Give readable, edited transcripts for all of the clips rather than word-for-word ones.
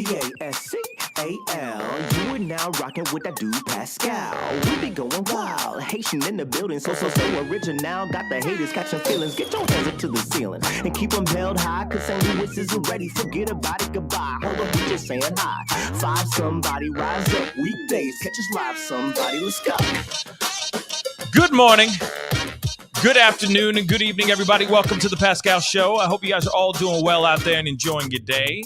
Pascal. You are now rocking with that dude Pascal. We be going wild, Haitian in the building, so original. Got the haters catching feelings. Get your hands up to the ceiling and keep them held high, cause St. Louis isn't ready. Forget about it, goodbye. Hold up, we just saying hi. Five somebody, rise up. Weekdays, catch us live, somebody. Let's go. Good morning, good afternoon, and good evening, everybody. Welcome to the Pascal Show. I hope you guys are all doing well out there and enjoying your day.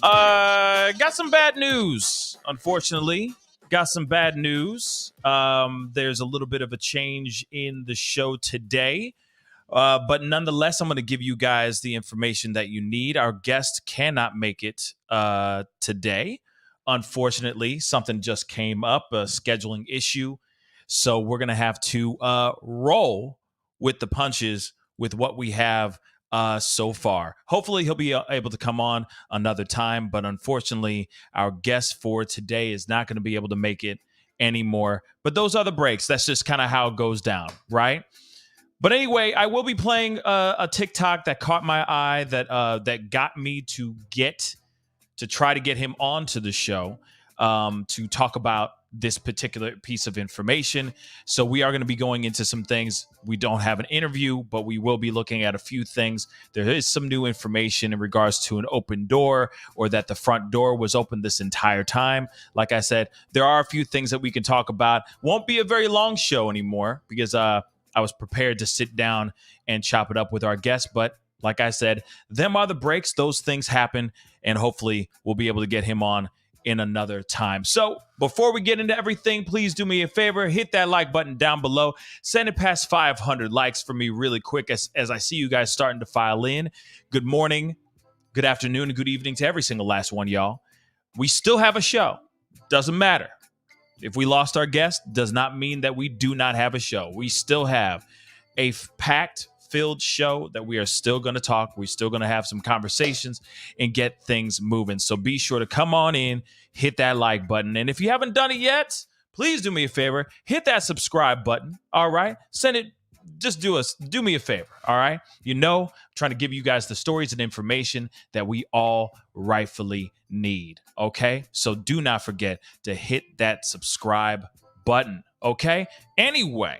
Got some bad news, unfortunately. Got some bad news. There's a little bit of a change in the show today. But nonetheless, I'm going to give you guys the information that you need. Our guest cannot make it today. Unfortunately, something just came up, a scheduling issue. So we're going to have to roll with the punches with what we have so far. Hopefully, he'll be able to come on another time. But unfortunately, our guest for today is not going to be able to make it anymore. But those are the breaks. That's just kind of how it goes down, right? But anyway, I will be playing a TikTok that caught my eye that got me to try to get him onto the show to talk about this particular piece of information. So we are going to be going into some things. We don't have an interview, but we will be looking at a few things. There is some new information in regards to an open door, or that the front door was open this entire time. Like I said, there are a few things that we can talk about. Won't be a very long show anymore because I was prepared to sit down and chop it up with our guests. But like I said, them are the breaks. Those things happen, and hopefully we'll be able to get him on in another time. So before we get into everything, please do me a favor, hit that like button down below. Send it past 500 likes for me really quick as I see you guys starting to file in. Good morning, good afternoon, and good evening to every single last one, y'all. We still have a show. Doesn't matter. If we lost our guest, does not mean that we do not have a show. We still have a packed, filled show that we are still going to talk. We're still going to have some conversations and get things moving. So be sure to come on in, hit that like button. And if you haven't done it yet, please do me a favor, hit that subscribe button. All right. Send it. Just do me a favor. All right. I'm trying to give you guys the stories and information that we all rightfully need. Okay. So do not forget to hit that subscribe button. Okay. Anyway,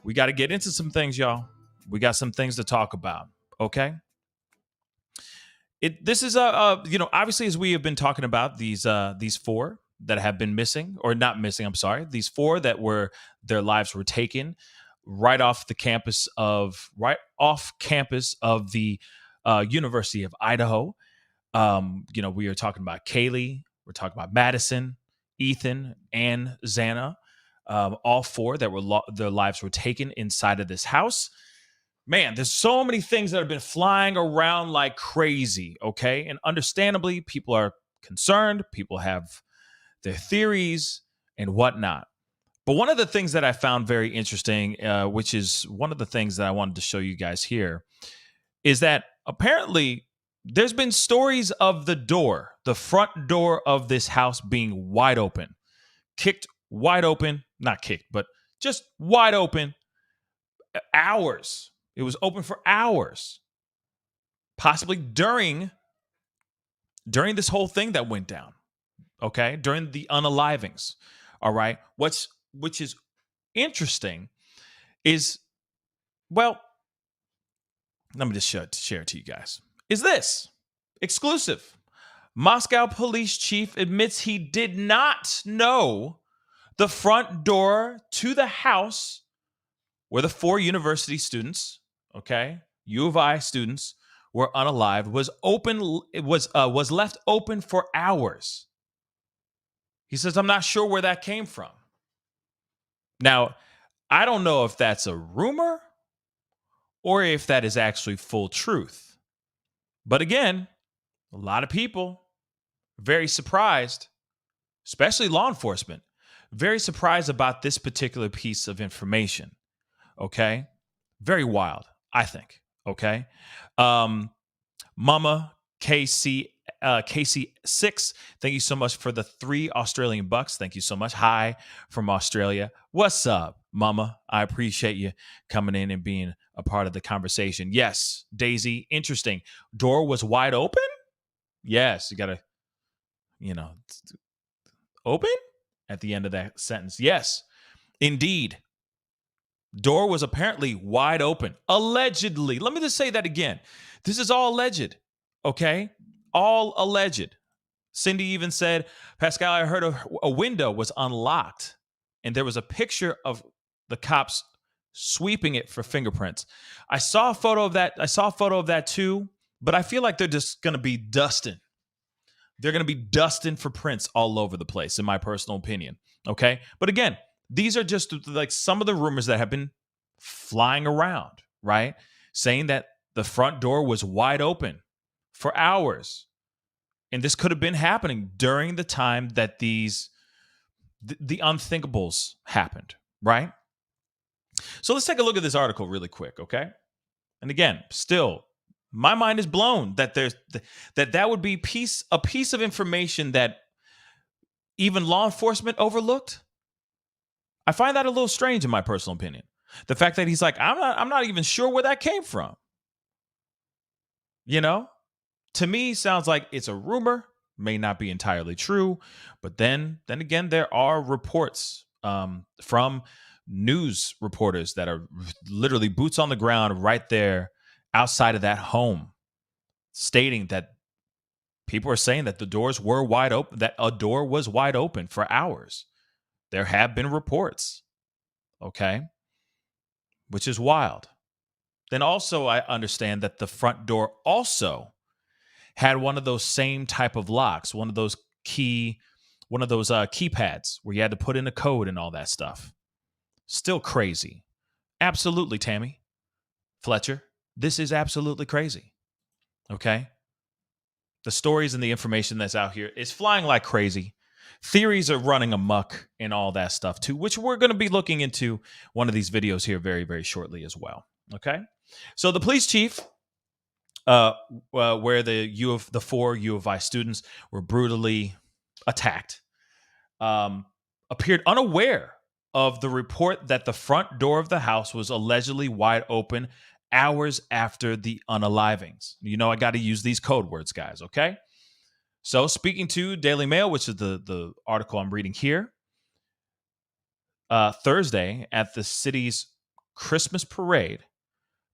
we got to get into some things, y'all. We got some things to talk about, okay? This is obviously, as we have been talking about these four that have been missing, or not missing, I'm sorry, these four that their lives were taken right off campus of the University of Idaho. We are talking about Kaylee, we're talking about Madison, Ethan, and Xana, all four that their lives were taken inside of this house. Man, there's so many things that have been flying around like crazy, okay? And understandably, people are concerned. People have their theories and whatnot. But one of the things that I found very interesting, which is one of the things that I wanted to show you guys here, is that apparently there's been stories of the front door of this house being wide open, kicked wide open, not kicked, but just wide open, hours. It was open for hours, possibly during this whole thing that went down, okay? During the unalivings, all right? Which is interesting is, well, let me just share it to you guys. Is this exclusive? Moscow police chief admits he did not know the front door to the house where the four university students, okay, U of I students, were unalived, was left open for hours. He says, I'm not sure where that came from. Now, I don't know if that's a rumor or if that is actually full truth. But again, a lot of people very surprised, especially law enforcement, very surprised about this particular piece of information. Okay? Very wild, I think. Okay? Mama KC6, thank you so much for the 3 Australian bucks. Thank you so much. Hi from Australia. What's up, Mama? I appreciate you coming in and being a part of the conversation. Yes, Daisy, interesting. Door was wide open? Yes, you got to, open at the end of that sentence. Yes, indeed. Door was apparently wide open. Allegedly. Let me just say that again. This is all alleged. Okay? All alleged. Cindy even said, Pascal, I heard a window was unlocked and there was a picture of the cops sweeping it for fingerprints. I saw a photo of that too, but I feel like they're just going to be dusting. They're going to be dusting for prints all over the place, in my personal opinion. Okay? But again, these are just like some of the rumors that have been flying around, right? Saying that the front door was wide open for hours. And this could have been happening during the time that the unthinkables happened, right? So let's take a look at this article really quick, okay? And again, still, my mind is blown that that would be a piece of information that even law enforcement overlooked. I find that a little strange in my personal opinion. The fact that he's like, I'm not even sure where that came from. To me, sounds like it's a rumor, may not be entirely true, but then again, there are reports from news reporters that are literally boots on the ground right there outside of that home, stating that people are saying that the doors were wide open, that a door was wide open for hours. There have been reports, okay, which is wild. Then also, I understand that the front door also had one of those same type of locks, one of those keypads where you had to put in a code and all that stuff. Still crazy. Absolutely, Tammy Fletcher. This is absolutely crazy. Okay? The stories and the information that's out here is flying like crazy. Theories are running amok and all that stuff too, which we're going to be looking into one of these videos here very, very shortly as well. Okay? So the police chief, where the 4 U of I students were brutally attacked, appeared unaware of the report that the front door of the house was allegedly wide open hours after the unalivings. I got to use these code words, guys, okay? So speaking to Daily Mail, which is the article I'm reading here, Thursday at the city's Christmas parade,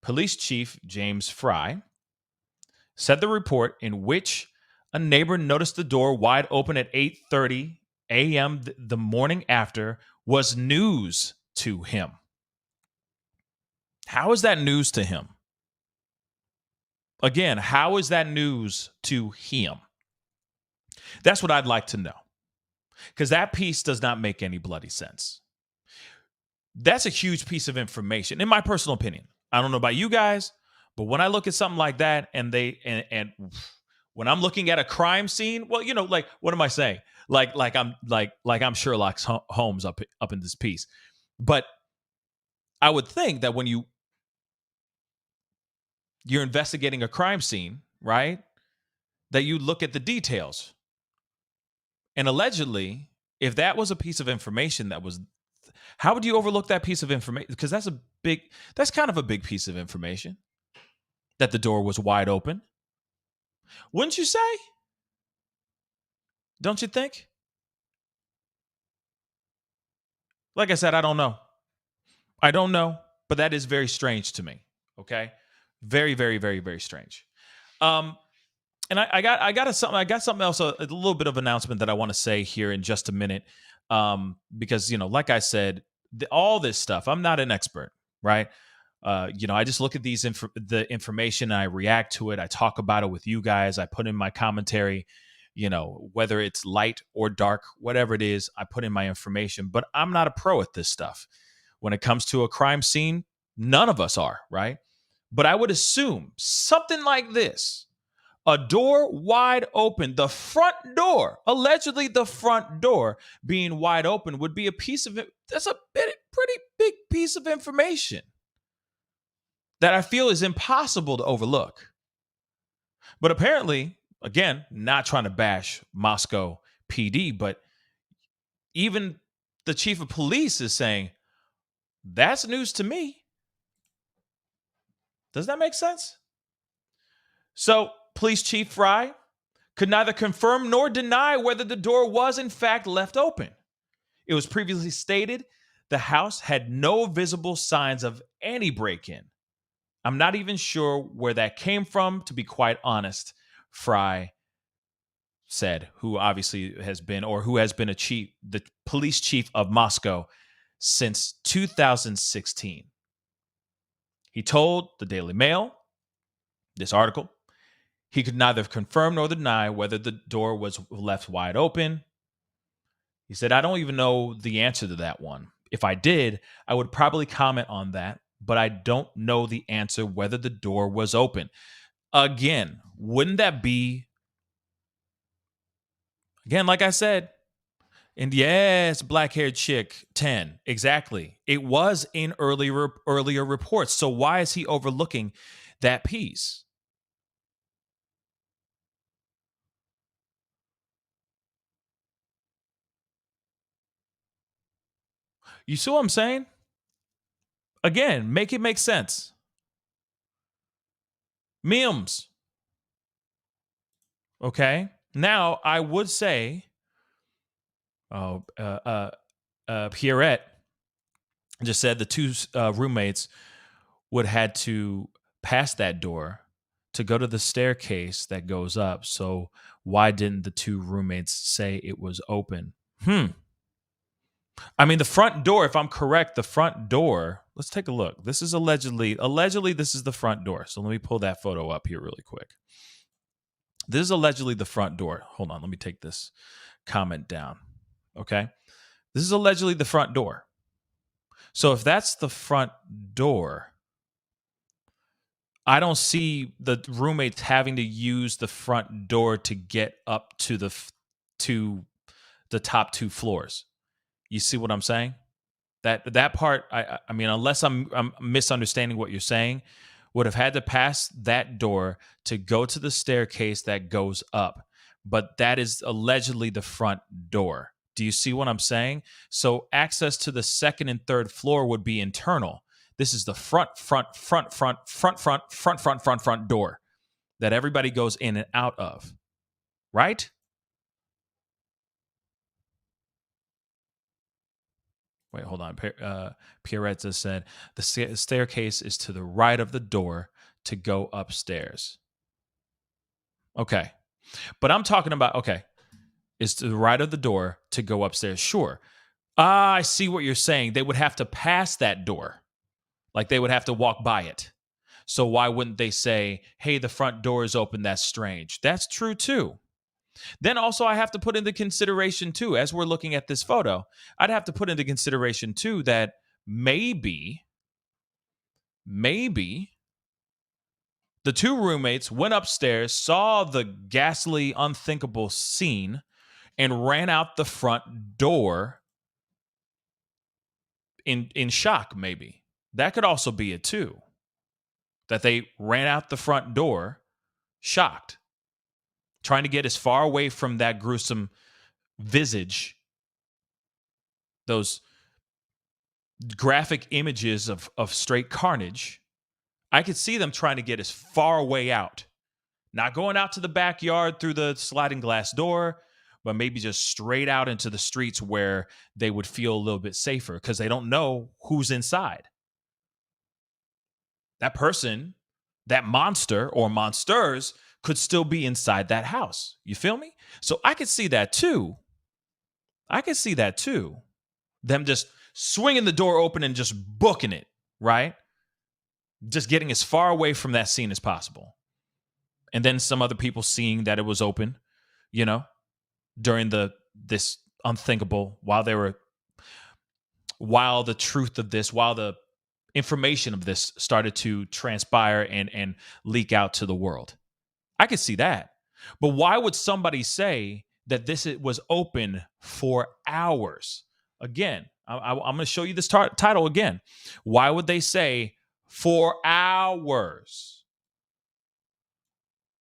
Police Chief James Fry said the report, in which a neighbor noticed the door wide open at 8:30 a.m. the morning after, was news to him. How is that news to him? Again, how is that news to him? That's what I'd like to know, because that piece does not make any bloody sense. That's a huge piece of information, in my personal opinion. I don't know about you guys, but when I look at something like that, and when I'm looking at a crime scene, well, like, what am I saying? Like I'm Sherlock Holmes up in this piece. But I would think that when you're investigating a crime scene, right, that you look at the details. And allegedly, if that was a piece of information how would you overlook that piece of information? Because that's kind of a big piece of information, that the door was wide open. Wouldn't you say? Don't you think? Like I said, I don't know. But that is very strange to me. Okay? Very, very, very, very strange. And I got something else, a little bit of announcement that I want to say here in just a minute. Because, like I said, all this stuff, I'm not an expert, right? I just look at the information, and I react to it. I talk about it with you guys. I put in my commentary, whether it's light or dark, whatever it is, I put in my information. But I'm not a pro at this stuff. When it comes to a crime scene, none of us are, right? But I would assume something like this. A door wide open, the front door, allegedly the front door being wide open, would be a piece of it. That's a pretty big piece of information that I feel is impossible to overlook. But apparently, again, not trying to bash Moscow PD, but even the chief of police is saying, that's news to me. Does that make sense? So, Police Chief Fry could neither confirm nor deny whether the door was in fact left open. It was previously stated the house had no visible signs of any break-in. I'm not even sure where that came from, to be quite honest, Fry said, who obviously has been, or who has been the police chief of Moscow since 2016. He told the Daily Mail, this article, he could neither confirm nor deny whether the door was left wide open. He said, I don't even know the answer to that one. If I did, I would probably comment on that, but I don't know the answer whether the door was open. Again, wouldn't that be, again, like I said, and yes, black-haired chick, 10, exactly. It was in earlier reports. So why is he overlooking that piece? You see what I'm saying? Again, make it make sense. Memes. Okay. Now, I would say, Pierrette just said the two roommates would had to pass that door to go to the staircase that goes up. So why didn't the two roommates say it was open? I mean, the front door, if I'm correct, the front door, let's take a look. This is allegedly this is the front door. So let me pull that photo up here really quick. This is allegedly the front door. Hold on, let me take this comment down. Okay. This is allegedly the front door. So if that's the front door, I don't see the roommates having to use the front door to get up to the top two floors. You see what I'm saying? That part, I mean, unless I'm misunderstanding what you're saying, would have had to pass that door to go to the staircase that goes up. But that is allegedly the front door. Do you see what I'm saying? So access to the second and third floor would be internal. This is the front door that everybody goes in and out of. Right? Wait, hold on. Pierrette just said the staircase is to the right of the door to go upstairs. Okay. But I'm talking about, okay, is to the right of the door to go upstairs. Sure. I see what you're saying. They would have to pass that door. Like they would have to walk by it. So why wouldn't they say, hey, the front door is open? That's strange. That's true too. Then also I have to put into consideration too, as we're looking at this photo, I'd have to put into consideration too that maybe the two roommates went upstairs, saw the ghastly, unthinkable scene, and ran out the front door in shock, maybe. That could also be it too. That they ran out the front door shocked, trying to get as far away from that gruesome visage, those graphic images of straight carnage. I could see them trying to get as far away out, not going out to the backyard through the sliding glass door, but maybe just straight out into the streets where they would feel a little bit safer because they don't know who's inside. That person, that monster or monsters could still be inside that house. You feel me? So I could see that too. Them just swinging the door open and just booking it, right? Just getting as far away from that scene as possible. And then some other people seeing that it was open, during this unthinkable, while the truth of this, while the information of this started to transpire and leak out to the world. I could see that. But why would somebody say that this was open for hours? Again, I'm going to show you this title again. Why would they say for hours?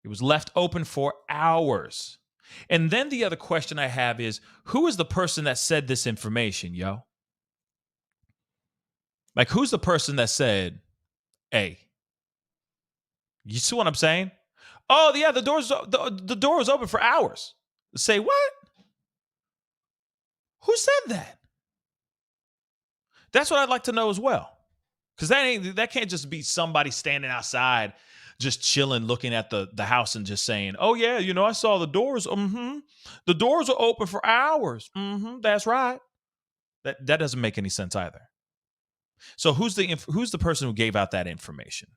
It was left open for hours. And then the other question I have is, who is the person that said this information, yo? Like, who's the person that said, hey, you see what I'm saying? Oh, yeah, the door was open for hours. Say what? Who said that? That's what I'd like to know as well. Because that can't just be somebody standing outside, just chilling, looking at the house and just saying, "Oh yeah, I saw the doors. The doors are open for hours. That's right." That doesn't make any sense either. So who's the person who gave out that information?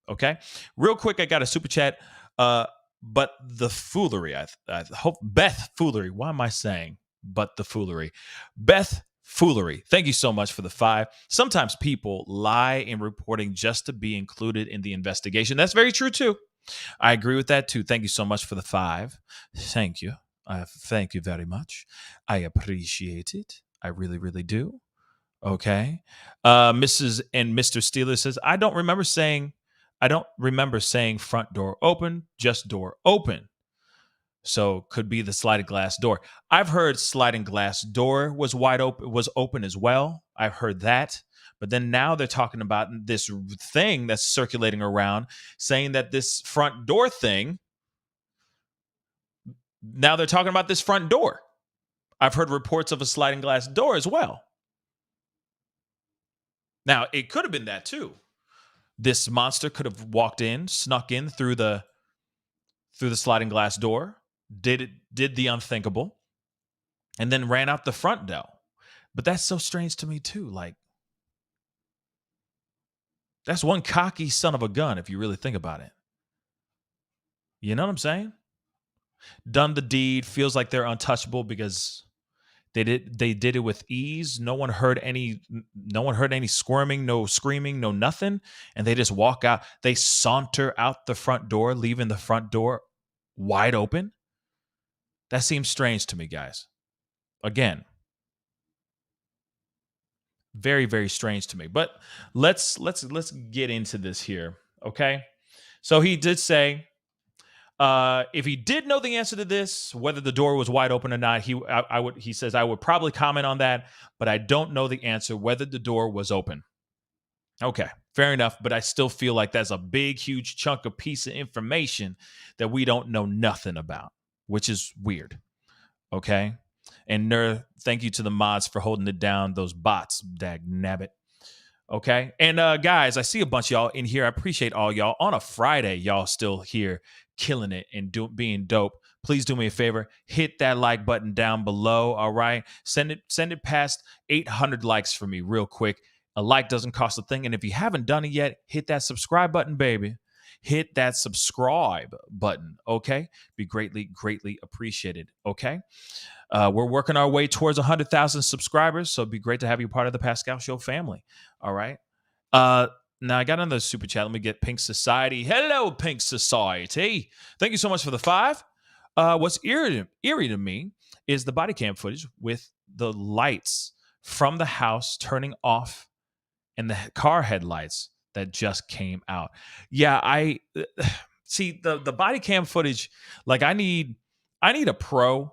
Okay, real quick, I got a super chat. But the foolery, I hope Beth Foolery. Why am I saying but the foolery? Beth Foolery. Thank you so much for the 5. Sometimes people lie in reporting just to be included in the investigation. That's very true too. I agree with that too. Thank you so much for the 5. Thank you. Thank you very much. I appreciate it. I really, really do. Okay. Mrs. and Mr. Steeler says, I don't remember saying front door open, just door open. So could be the sliding glass door. I've heard sliding glass door was open as well. I've heard that. But then now they're talking about this thing that's circulating around saying that this front door thing, now they're talking about this front door. I've heard reports of a sliding glass door as well. Now, it could have been that too. This monster could have snuck in through the sliding glass door, did the unthinkable, and then ran out the front door. But that's so strange to me too. Like, that's one cocky son of a gun if you really think about it. You know what I'm saying? Done the deed, feels like they're untouchable because they did it with ease. No one heard any squirming, no screaming, no nothing, and they just walk out. They saunter out the front door, leaving the front door wide open. That seems strange to me, guys. Again, very, very strange to me. But let's get into this here, okay? So he did say, if he did know the answer to this, whether the door was wide open or not, he says I would probably comment on that, but I don't know the answer whether the door was open. Okay, fair enough, but I still feel like that's a big, huge chunk of piece of information that we don't know nothing about, which is weird. Okay, and thank you to the mods for holding it down. Those bots, dag nabbit. Okay, and guys, I see a bunch of y'all in here. I appreciate all y'all. On a Friday, y'all still here killing it and being dope. Please do me a favor, hit that like button down below. All right, send it past 800 likes for me real quick. A like doesn't cost a thing, and if you haven't done it yet, hit that subscribe button, baby. Hit that subscribe button, okay? Be greatly appreciated, okay? We're working our way towards 100,000 subscribers, so it'd be great to have you part of the Pascal Show family, all right? Now, I got another super chat. Let me get Pink Society. Hello, Pink Society. Thank you so much for the 5. What's eerie to me is the body cam footage with the lights from the house turning off and the car headlights that just came out. Yeah, I see the body cam footage. Like, I need a pro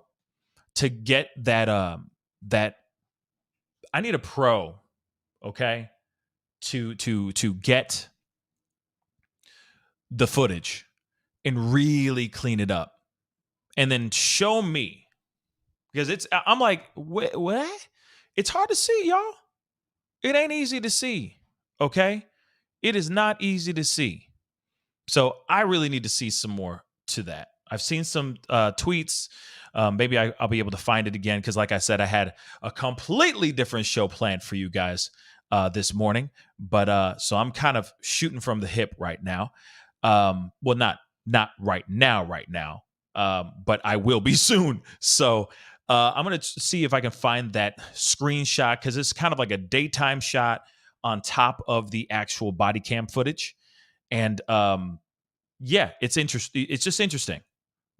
to get that. I need a pro, okay, to get the footage and really clean it up, and then show me, because I'm like, what? It's hard to see, y'all. It ain't easy to see, okay? It is not easy to see. So I really need to see some more to that. I've seen some tweets. Maybe I'll be able to find it again because, like I said, I had a completely different show planned for you guys this morning. But so I'm kind of shooting from the hip right now. Well, not right now. But I will be soon. So I'm going to see if I can find that screenshot because it's kind of like a daytime shot on top of the actual body cam footage. And yeah, it's interesting. It's just interesting,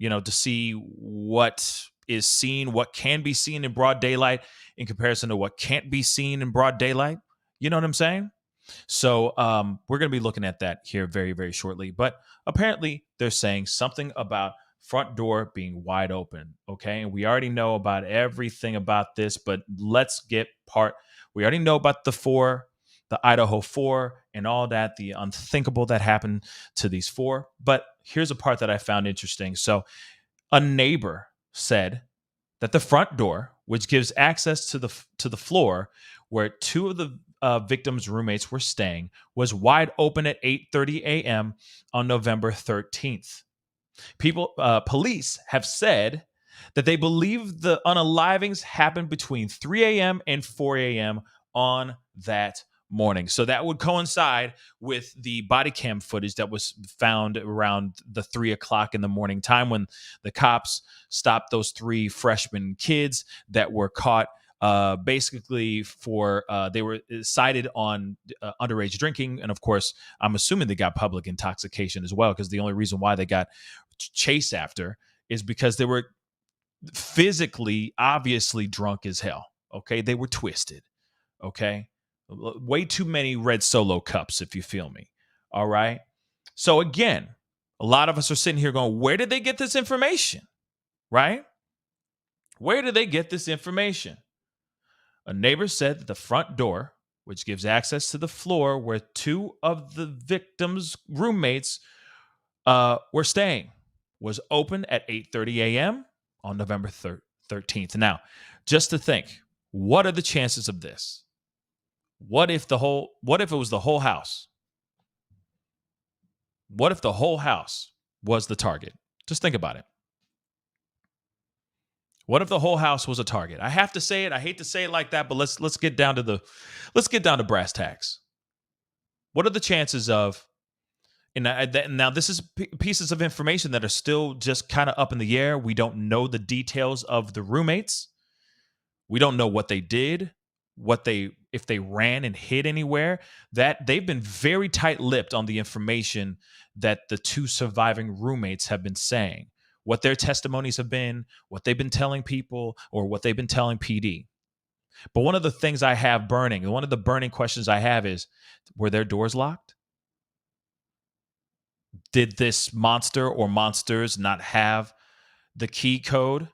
to see what is seen, what can be seen in broad daylight in comparison to what can't be seen in broad daylight. You know what I'm saying? So we're going to be looking at that here very, very shortly. But apparently they're saying something about front door being wide open. Okay. And we already know about everything about this, but let's get we already know about the Idaho 4 and all that, the unthinkable that happened to these 4. But here's a part that I found interesting. So a neighbor said that the front door, which gives access to the floor where two of the victims' roommates were staying, was wide open at 8:30 a.m. on November 13th. Police have said that they believe the unalivings happened between 3 a.m. and 4 a.m. on that morning. So that would coincide with the body cam footage that was found around the 3 o'clock in the morning time when the cops stopped those three freshman kids that were caught basically for they were cited on underage drinking. And of course, I'm assuming they got public intoxication as well, because the only reason why they got chased after is because they were physically, obviously drunk as hell. Okay. They were twisted. Okay. Way too many red Solo cups, if you feel me. All right. So again, a lot of us are sitting here going, where did they get this information? Right? Where did they get this information? A neighbor said that the front door, which gives access to the floor where two of the victims' roommates were staying, was open at 8:30 a.m. on November 13th. Now, just to think, what are the chances of this? What if it was the whole house? What if the whole house was the target? Just think about it. What if the whole house was a target? I have to say it. I hate to say it like that, but let's get down to brass tacks. What are the chances of? And now this is pieces of information that are still just kind of up in the air. We don't know the details of the roommates. We don't know what they did, if they ran and hid anywhere. That they've been very tight-lipped on the information that the two surviving roommates have been saying, what their testimonies have been, what they've been telling people, or what they've been telling PD. But one of the things I have burning, one of the burning questions I have is, were their doors locked? Did this monster or monsters not have the keypad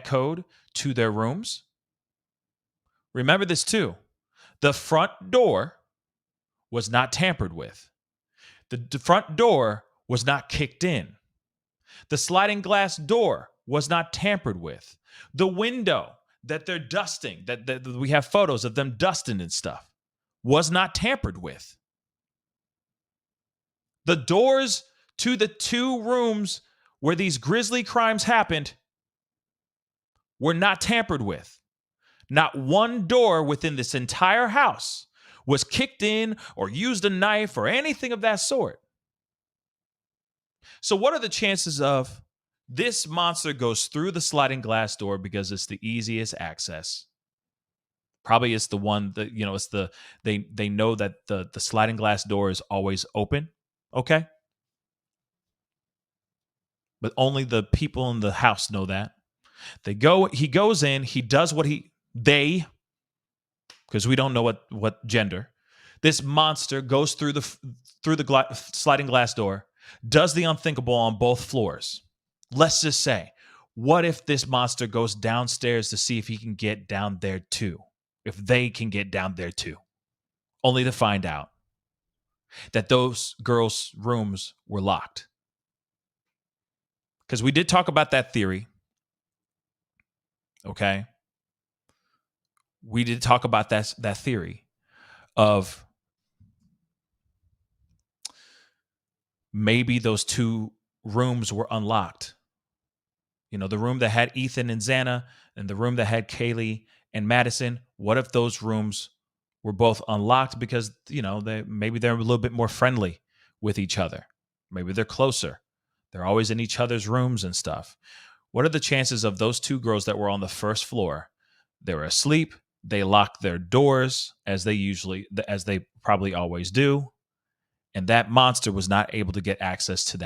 code to their rooms? Remember this too. The front door was not tampered with. The front door was not kicked in. The sliding glass door was not tampered with. The window that they're dusting, that we have photos of them dusting and stuff, was not tampered with. The doors to the two rooms where these grisly crimes happened were not tampered with. Not one door within this entire house was kicked in or used a knife or anything of that sort. So what are the chances of this monster goes through the sliding glass door because it's the easiest access? Probably it's the one that, it's they know that the sliding glass door is always open. Okay. But only the people in the house know that. He goes in, he does because we don't know what gender. This monster goes through the sliding glass door, does the unthinkable on both floors. Let's just say, what if this monster goes downstairs to see if he can get down there too? If they can get down there too, only to find out that those girls' rooms were locked. Because we did talk about that theory. Okay. We did talk about that theory of maybe those two rooms were unlocked. The room that had Ethan and Xana and the room that had Kaylee and Madison. What if those rooms were both unlocked because, maybe they're a little bit more friendly with each other. Maybe they're closer. They're always in each other's rooms and stuff. What are the chances of those two girls that were on the first floor? They were asleep. They locked their doors as they probably always do. And that monster was not able to get access to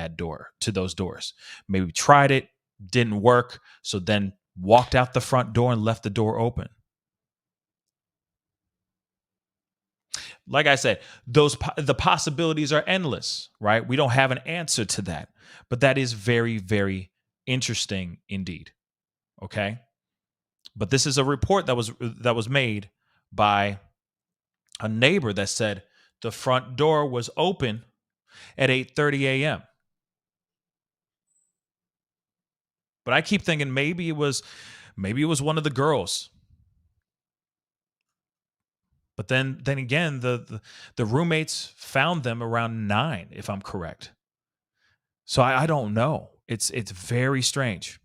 those doors. Maybe tried it, didn't work. So then walked out the front door and left the door open. Like I said, the possibilities are endless, right? We don't have an answer to that, but that is very, very interesting indeed. Okay. But this is a report that was made by a neighbor that said the front door was open at 8:30 a.m. But I keep thinking maybe it was one of the girls. But then again, the roommates found them around 9, if I'm correct. So I don't know. It's very strange.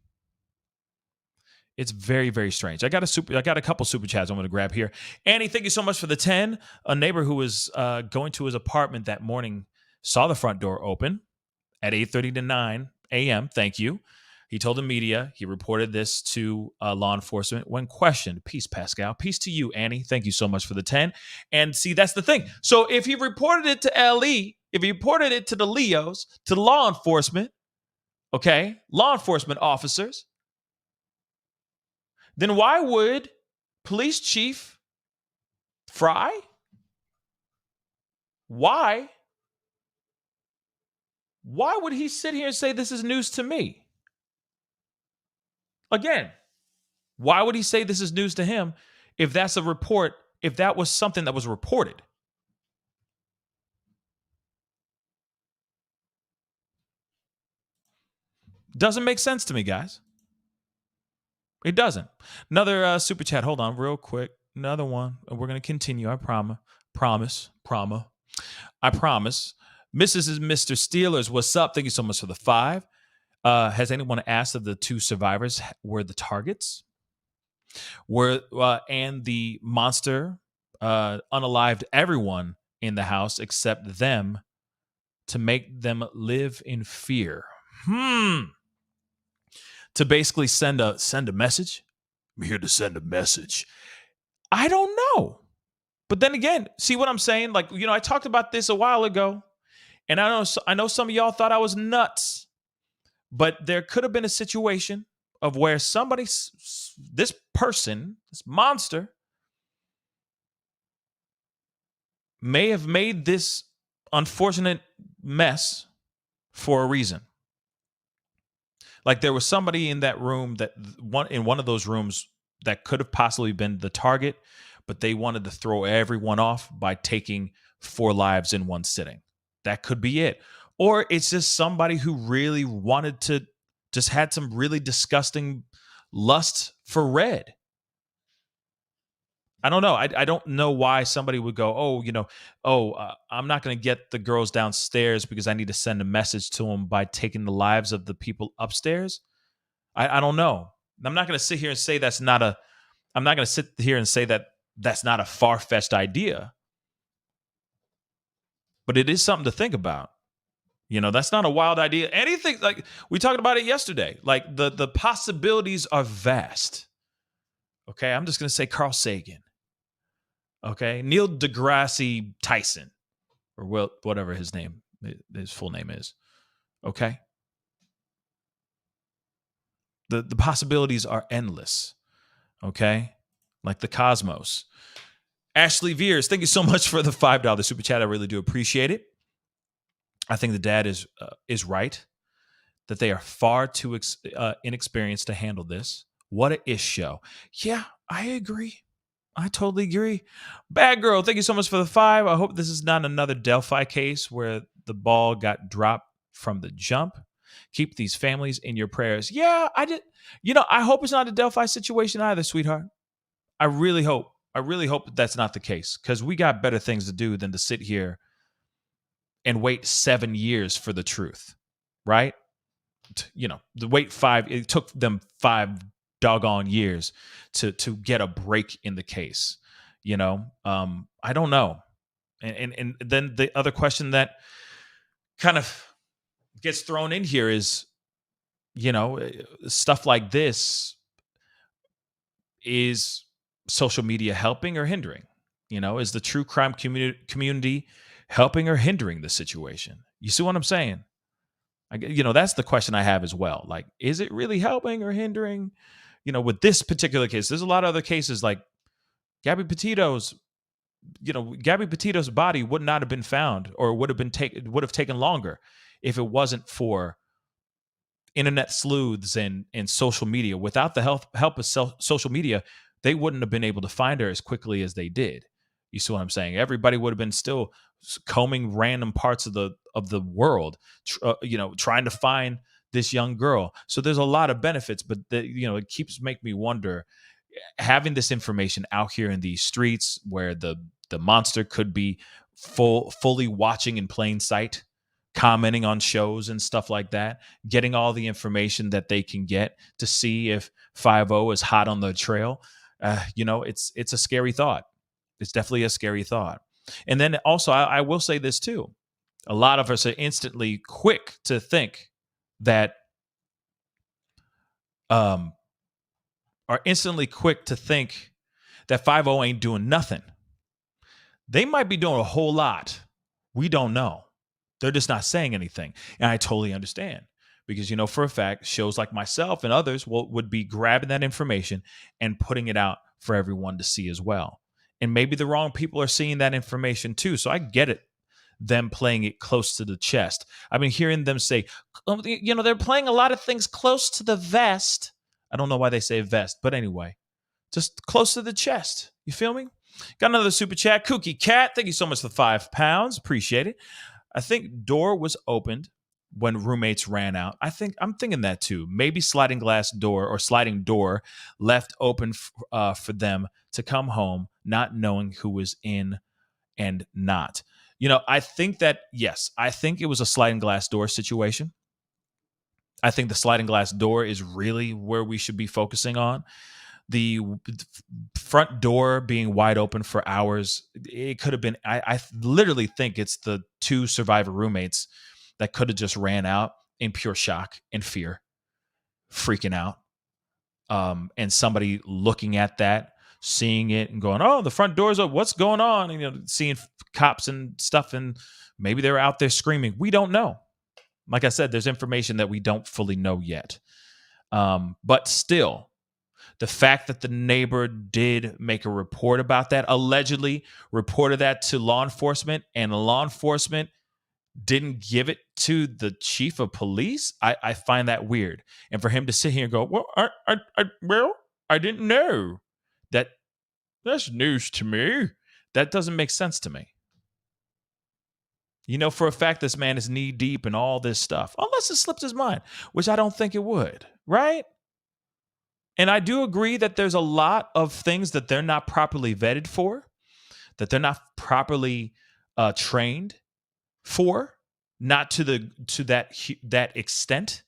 It's very, very strange. I got a couple super chats I'm going to grab here. Annie, thank you so much for the 10. A neighbor who was going to his apartment that morning saw the front door open at 8:30 to 9 a.m. Thank you. He told the media. He reported this to law enforcement when questioned. Peace, Pascal. Peace to you, Annie. Thank you so much for the 10. And see, that's the thing. So if he reported it to LE, if he reported it to the Leos, to law enforcement, okay, law enforcement officers, then why would Police Chief Fry, why would he sit here and say this is news to me? Again, why would he say this is news to him if that's a report, if that was something that was reported? Doesn't make sense to me, guys. It doesn't. Another super chat. Hold on real quick. Another one. We're going to continue. I promise. I promise. Mrs. and Mr. Steelers, what's up? Thank you so much for the 5. Has anyone asked if the 2 survivors were the targets? And the monster unalived everyone in the house except them to make them live in fear? To basically send a message. I'm here to send a message. I don't know. But then again, see what I'm saying? Like, I talked about this a while ago, and I know some of y'all thought I was nuts, but there could have been a situation of where this person, this monster, may have made this unfortunate mess for a reason. Like there was somebody in that room in one of those rooms that could have possibly been the target, but they wanted to throw everyone off by taking 4 lives in one sitting. That could be it. Or it's just somebody who really wanted to, just had some really disgusting lust for red. I don't know. I don't know why somebody would go, I'm not going to get the girls downstairs because I need to send a message to them by taking the lives of the people upstairs. I don't know. I'm not going to sit here and say that's not a far-fetched idea. But it is something to think about. That's not a wild idea. Anything, like we talked about it yesterday. Like the possibilities are vast. Okay, I'm just going to say Carl Sagan. Okay, Neil deGrasse Tyson, or whatever his full name is. Okay, the possibilities are endless. Okay, like the cosmos. Ashley Veers, thank you so much for the $5 super chat. I really do appreciate it. I think the dad is right that they are far too inexperienced to handle this. What a ish show. Yeah, I agree. I totally agree. Bad girl, thank you so much for the 5. I hope this is not another Delphi case where the ball got dropped from the jump. Keep these families in your prayers. Yeah, I did. I hope it's not a Delphi situation either, sweetheart. I really hope that's not the case, because we got better things to do than to sit here and wait 7 years for the truth, right? It took them 5 doggone years to get a break in the case. I don't know. And then the other question that kind of gets thrown in here is, stuff like this, is social media helping or hindering? Is the true crime community helping or hindering the situation? You see what I'm saying? That's the question I have as well. Like, is it really helping or hindering? With this particular case, there's a lot of other cases like Gabby Petito's body would not have been found, or would have taken longer if it wasn't for internet sleuths and social media. Without the help of social media, they wouldn't have been able to find her as quickly as they did. You see what I'm saying? Everybody would have been still combing random parts of the world, trying to find this young girl. So there's a lot of benefits, but it keeps making me wonder, having this information out here in these streets where the monster could be fully watching in plain sight, commenting on shows and stuff like that, getting all the information that they can get to see if 5-0 is hot on the trail. It's a scary thought. It's definitely a scary thought. And then also, I will say this too. A lot of us are instantly quick to think that are instantly quick to think that 5-0 ain't doing nothing. They might be doing a whole lot. We don't know. They're just not saying anything. And I totally understand, because, for a fact, shows like myself and others would be grabbing that information and putting it out for everyone to see as well. And maybe the wrong people are seeing that information too. So I get it, them playing it close to the chest. I've been hearing them say, they're playing a lot of things close to the vest. I don't know why they say vest, but anyway, just close to the chest. You feel me? Got another super chat. Kooky Cat, thank you so much for the £5. Appreciate it. I think door was opened when roommates ran out. I'm thinking that too. Maybe sliding glass door or sliding door left open for them to come home, not knowing who was in and not. I think that, yes, I think it was a sliding glass door situation. I think the sliding glass door is really where we should be focusing on. The front door being wide open for hours, it could have been, I literally think it's the two survivor roommates that could have just ran out in pure shock and fear, freaking out. And somebody looking at that, seeing it and going, oh, the front door's up, what's going on? And, seeing cops and stuff, and maybe they're out there screaming. We don't know. Like I said, there's information that we don't fully know yet. But still, the fact that the neighbor did make a report about that, allegedly reported that to law enforcement, and law enforcement didn't give it to the chief of police, I find that weird. And for him to sit here and go, well, I didn't know. That's news to me. That doesn't make sense to me. For a fact, this man is knee deep in all this stuff, unless it slipped his mind, which I don't think it would, right? And I do agree that there's a lot of things that they're not properly vetted for, that they're not properly trained for, not to that extent.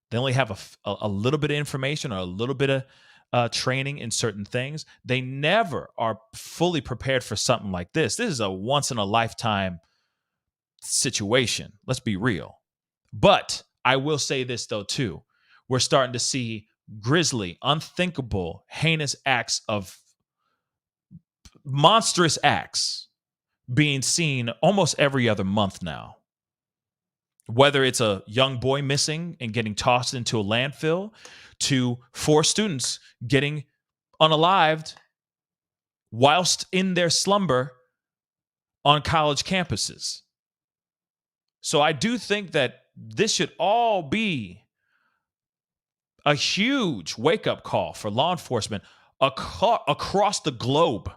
They only have a little bit of information or a little bit of training in certain things. They never are fully prepared for something like this. This is a once in a lifetime situation. Let's be real. But I will say this though too. We're starting to see grisly, unthinkable, heinous acts of monstrous acts being seen almost every other month now. Whether it's a young boy missing and getting tossed into a landfill, to 4 students getting unalived whilst in their slumber on college campuses. So I do think that this should all be a huge wake-up call for law enforcement across the globe,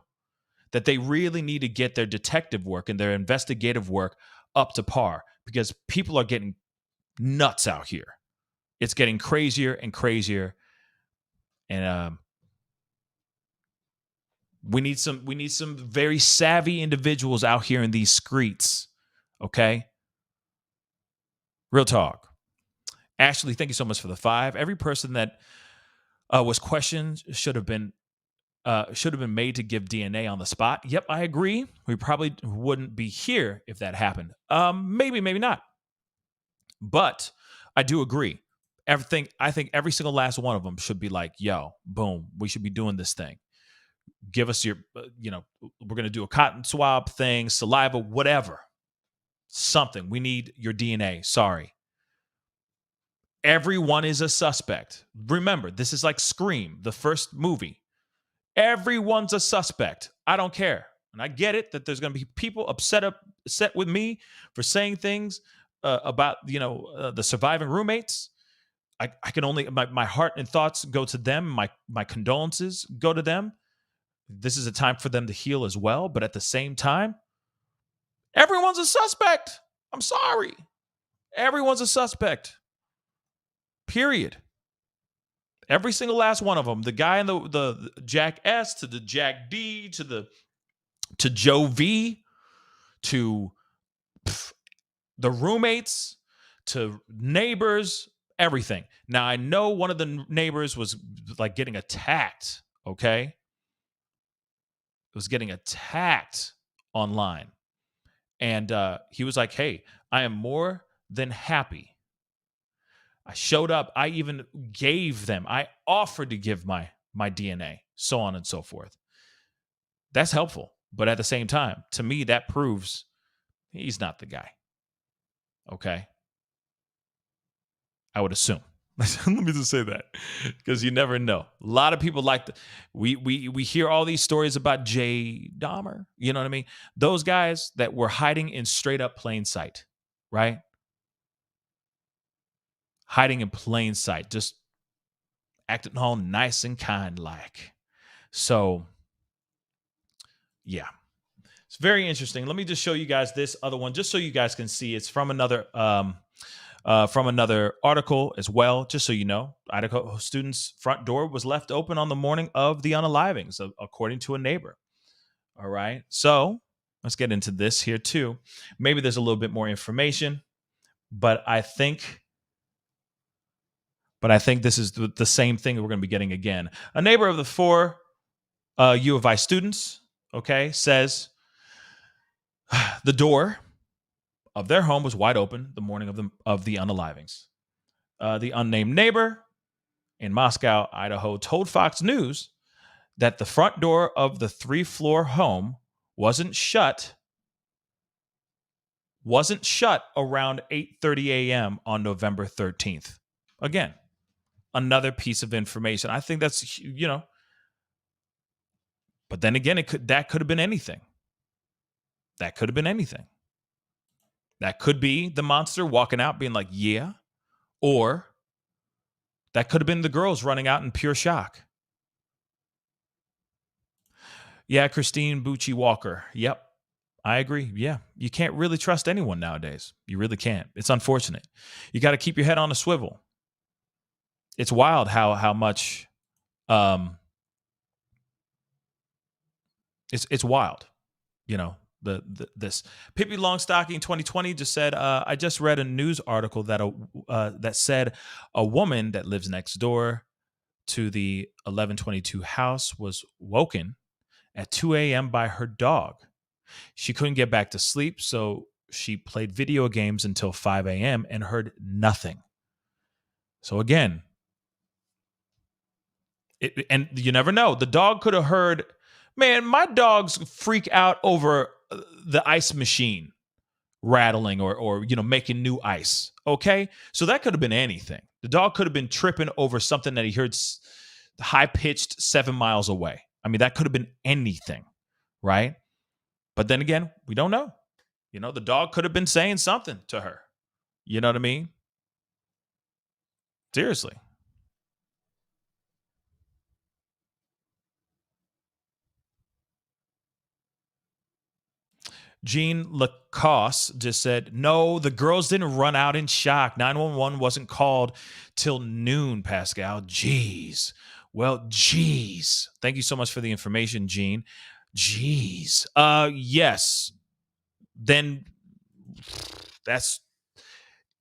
that they really need to get their detective work and their investigative work up to par, because people are getting nuts out here. It's getting crazier and crazier, and we need some very savvy individuals out here in these streets. Okay, real talk. Ashley, thank you so much for the 5. Every person that was questioned should have been made to give DNA on the spot. Yep, I agree. We probably wouldn't be here if that happened. Maybe not. But I do agree. I think every single last one of them should be like, yo, boom, we should be doing this thing. Give us your, we're going to do a cotton swab thing, saliva, whatever. Something. We need your DNA. Sorry. Everyone is a suspect. Remember, this is like Scream, the first movie. Everyone's a suspect. I don't care. And I get it that there's going to be people upset with me for saying things about, the surviving roommates. I can only, my heart and thoughts go to them. My condolences go to them. This is a time for them to heal as well. But at the same time, everyone's a suspect. I'm sorry. Everyone's a suspect. Period. Every single last one of them. The guy in the Jack S to the Jack D to Joe V to the roommates to neighbors, everything. Now I know one of the neighbors was like getting attacked. Okay, it was getting attacked online, and he was like, "Hey, I am more than happy. I showed up. I even gave them. I offered to give my DNA, so on and so forth." That's helpful, but at the same time, to me, that proves he's not the guy. Okay, I would assume. Let me just say that because you never know. A lot of people like we hear all these stories about Jay Dahmer. You know what I mean? Those guys that were hiding in straight up plain sight, right? Hiding in plain sight, just acting all nice and kind like. So, yeah, it's very interesting. Let me just show you guys this other one, just so you guys can see. It's from another article as well. Just so you know, Idaho students' front door was left open on the morning of the unalivings, according to a neighbor. All right, so let's get into this here too. Maybe there's a little bit more information, but I think this is the same thing that we're going to be getting again. A neighbor of the 4 U of I students, okay, says the door of their home was wide open the morning of the unalivings. The unnamed neighbor in Moscow, Idaho, told Fox News that the front door of the 3-floor home wasn't shut around 8:30 a.m. on November 13th. Again, another piece of information. I think that's, but then again, that could have been anything. That could have been anything. That could be the monster walking out being like, yeah. Or that could have been the girls running out in pure shock. Yeah, Christine Bucci Walker. Yep, I agree. Yeah, you can't really trust anyone nowadays. You really can't. It's unfortunate. You got to keep your head on a swivel. It's wild how much it's wild, this Pippi Longstocking 2020 just said, I just read a news article that said a woman that lives next door to the 1122 house was woken at 2 a.m. by her dog. She couldn't get back to sleep, so she played video games until 5 a.m. and heard nothing. So again, and you never know. The dog could have heard, man, my dogs freak out over the ice machine rattling or making new ice. Okay, so that could have been anything. The dog could have been tripping over something that he heard high pitched 7 miles away. I mean, that could have been anything, right? But then again, we don't know. The dog could have been saying something to her. You know what I mean? Seriously. Jean Lacoste just said, no, the girls didn't run out in shock. 911 wasn't called till noon, Pascal. Jeez. Well, geez. Thank you so much for the information, Jean. Jeez. Yes. Then that's,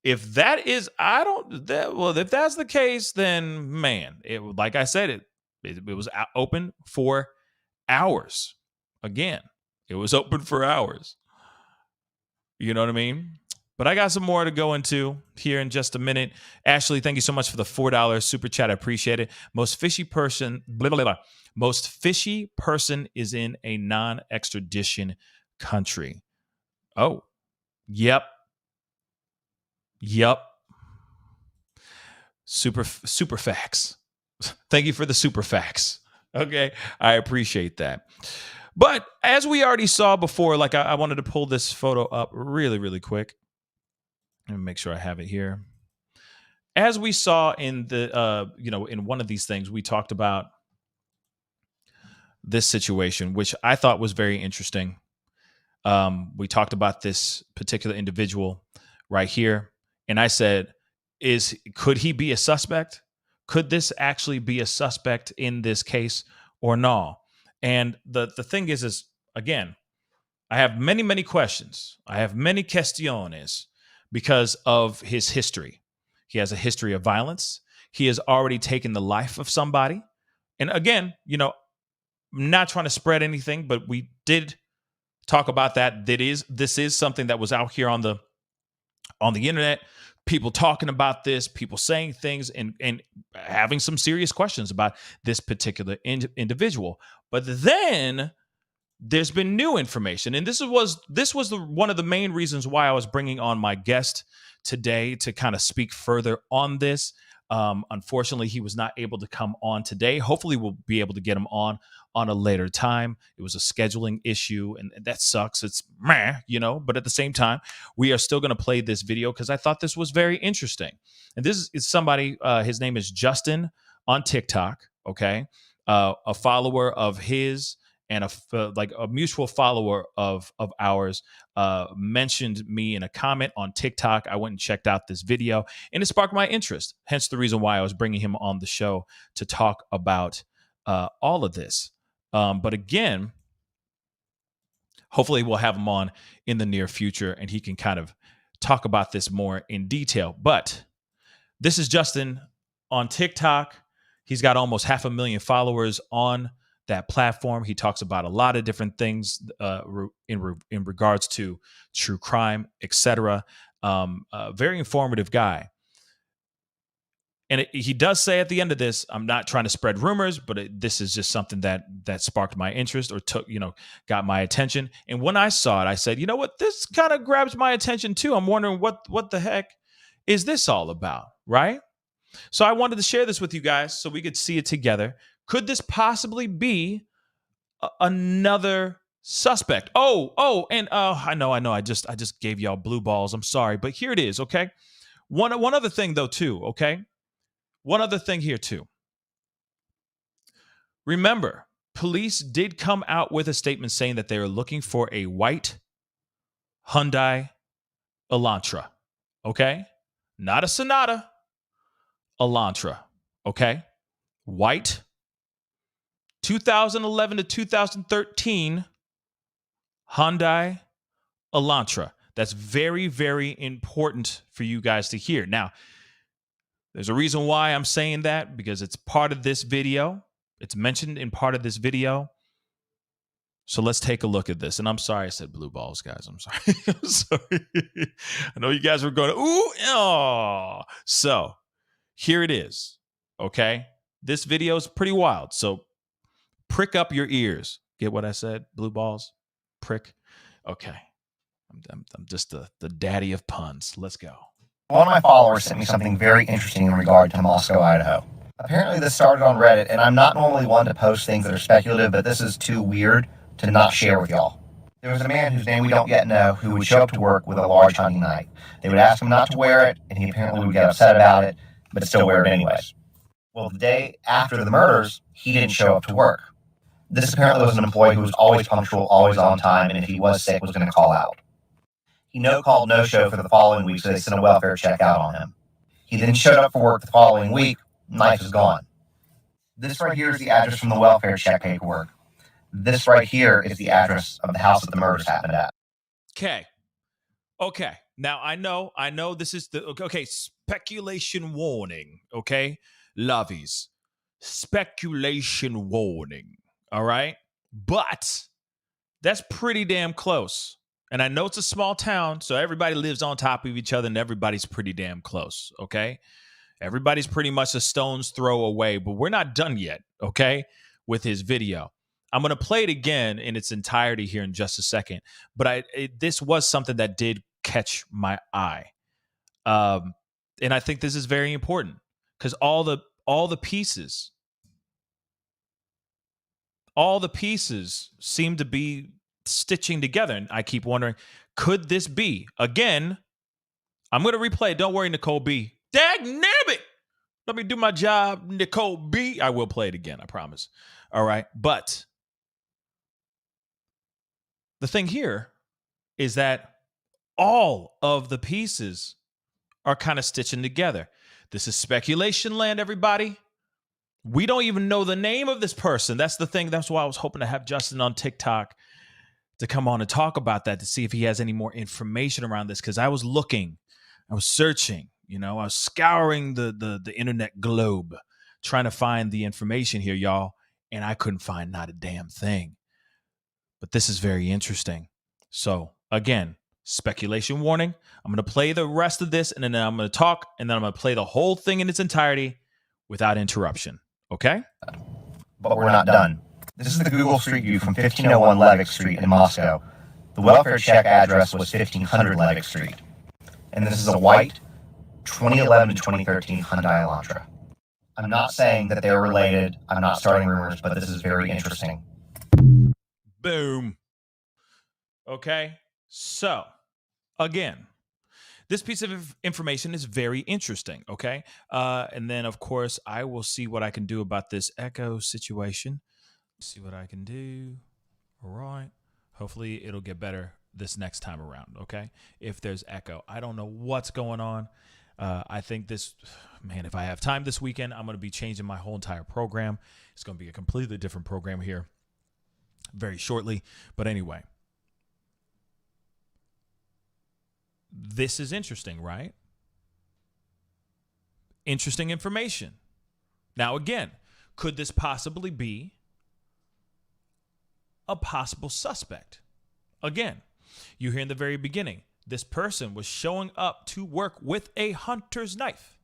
if that is, if that's the case, then man, like I said, it was open for hours. Again, it was open for hours. You know what I mean? But I got some more to go into here in just a minute. Ashley, thank you so much for the $4 super chat. I appreciate it. Most fishy person is in a non-extradition country. Oh, yep. Super facts. Thank you for the super facts. Okay, I appreciate that. But as we already saw before, like I wanted to pull this photo up really, really quick. Let me make sure I have it here. As we saw in the, in one of these things, we talked about this situation, which I thought was very interesting. We talked about this particular individual right here. And I said, could he be a suspect? Could this actually be a suspect in this case or no? And the thing is again, I have many, many questions. I have many questiones because of his history. He has a history of violence. He has already taken the life of somebody. And again, I'm not trying to spread anything, but we did talk about that. This is something that was out here on the internet. People talking about this, people saying things, and having some serious questions about this particular individual. But then there's been new information, and this was one of the main reasons why I was bringing on my guest today to kind of speak further on this. Unfortunately, he was not able to come on today. Hopefully, we'll be able to get him on a later time. It was a scheduling issue, and that sucks. It's but at the same time, we are still going to play this video because I thought this was very interesting. And this is somebody. His name is Justin on TikTok. Okay, a follower of his and a mutual follower of ours mentioned me in a comment on TikTok. I went and checked out this video, and it sparked my interest. Hence the reason why I was bringing him on the show to talk about all of this. But again, hopefully we'll have him on in the near future, and he can kind of talk about this more in detail. But this is Justin on TikTok. He's got almost 500,000 followers on that platform. He talks about a lot of different things in regards to true crime, etc. Very informative guy. And he does say at the end of this, I'm not trying to spread rumors, but this is just something that sparked my interest or got my attention. And when I saw it, I said, you know what? This kind of grabs my attention too. I'm wondering what the heck is this all about, right? So I wanted to share this with you guys so we could see it together. Could this possibly be another suspect? And I know. I just gave y'all blue balls. I'm sorry, but here it is. Okay. One other thing though, too. Okay. One other thing here too. Remember, police did come out with a statement saying that they are looking for a white Hyundai Elantra. Okay. Not a Sonata. Elantra. Okay. White 2011 to 2013 Hyundai Elantra. That's very, very important for you guys to hear. Now, there's a reason why I'm saying that, because it's part of this video. It's mentioned in part of this video. So let's take a look at this. And I'm sorry I said blue balls, guys. I'm sorry. I'm sorry. I know you guys were going, ooh, oh. So here it is. Okay. This video is pretty wild. So prick up your ears. Get what I said? Blue balls? Prick? Okay. I'm just the daddy of puns. Let's go. One of my followers sent me something very interesting in regard to Moscow, Idaho. Apparently this started on Reddit, and I'm not normally one to post things that are speculative, but this is too weird to not share with y'all. There was a man whose name we don't yet know who would show up to work with a large hunting knife. They would ask him not to wear it, and he apparently would get upset about it, but still wear it anyways. Well, the day after the murders, he didn't show up to work. This apparently was an employee who was always punctual, always on time, and if he was sick, was going to call out. He no-called, no-show for the following week, so they sent a welfare check out on him. He then showed up for work the following week. Knife is gone. This right here is the address from the welfare check paperwork. This right here is the address of the house that the murders happened at. Okay. Now, I know this is okay, speculation warning, okay? Lovies. Speculation warning, all right? But that's pretty damn close. And I know it's a small town, so everybody lives on top of each other and everybody's pretty damn close, okay? Everybody's pretty much a stone's throw away, but we're not done yet, okay, with his video. I'm going to play it again in its entirety here in just a second, but this was something that did catch my eye. And I think this is very important because all the pieces seem to be stitching together. And I keep wondering, could this be, again, I'm going to replay it. Don't worry, Nicole B. Dag nabbit. Let me do my job, Nicole B. I will play it again, I promise. All right. But the thing here is that all of the pieces are kind of stitching together. This is speculation land, everybody. We don't even know the name of this person. That's the thing. That's why I was hoping to have Justin on TikTok to come on and talk about that, to see if he has any more information around this. Because I was looking, I was searching, I was scouring the internet globe, trying to find the information here, y'all. And I couldn't find not a damn thing. But this is very interesting. So again, speculation warning. I'm going to play the rest of this, and then I'm going to talk, and then I'm going to play the whole thing in its entirety without interruption. Okay? But we're not done. This is the Google Street View from 1501 Levick Street in Moscow. The welfare check address was 1500 Levick Street. And this is a white 2011 to 2013 Hyundai Elantra. I'm not saying that they're related. I'm not starting rumors, but this is very interesting. Boom. Okay? So, again, this piece of information is very interesting, okay? And then, of course, I will see what I can do about this echo situation. See what I can do. All right. Hopefully, it'll get better this next time around, okay? If there's echo. I don't know what's going on. I think this, man, if I have time this weekend, I'm going to be changing my whole entire program. It's going to be a completely different program here very shortly. But anyway. This is interesting, right? Interesting information. Now, again, could this possibly be a possible suspect? Again, you hear in the very beginning, this person was showing up to work with a hunter's knife.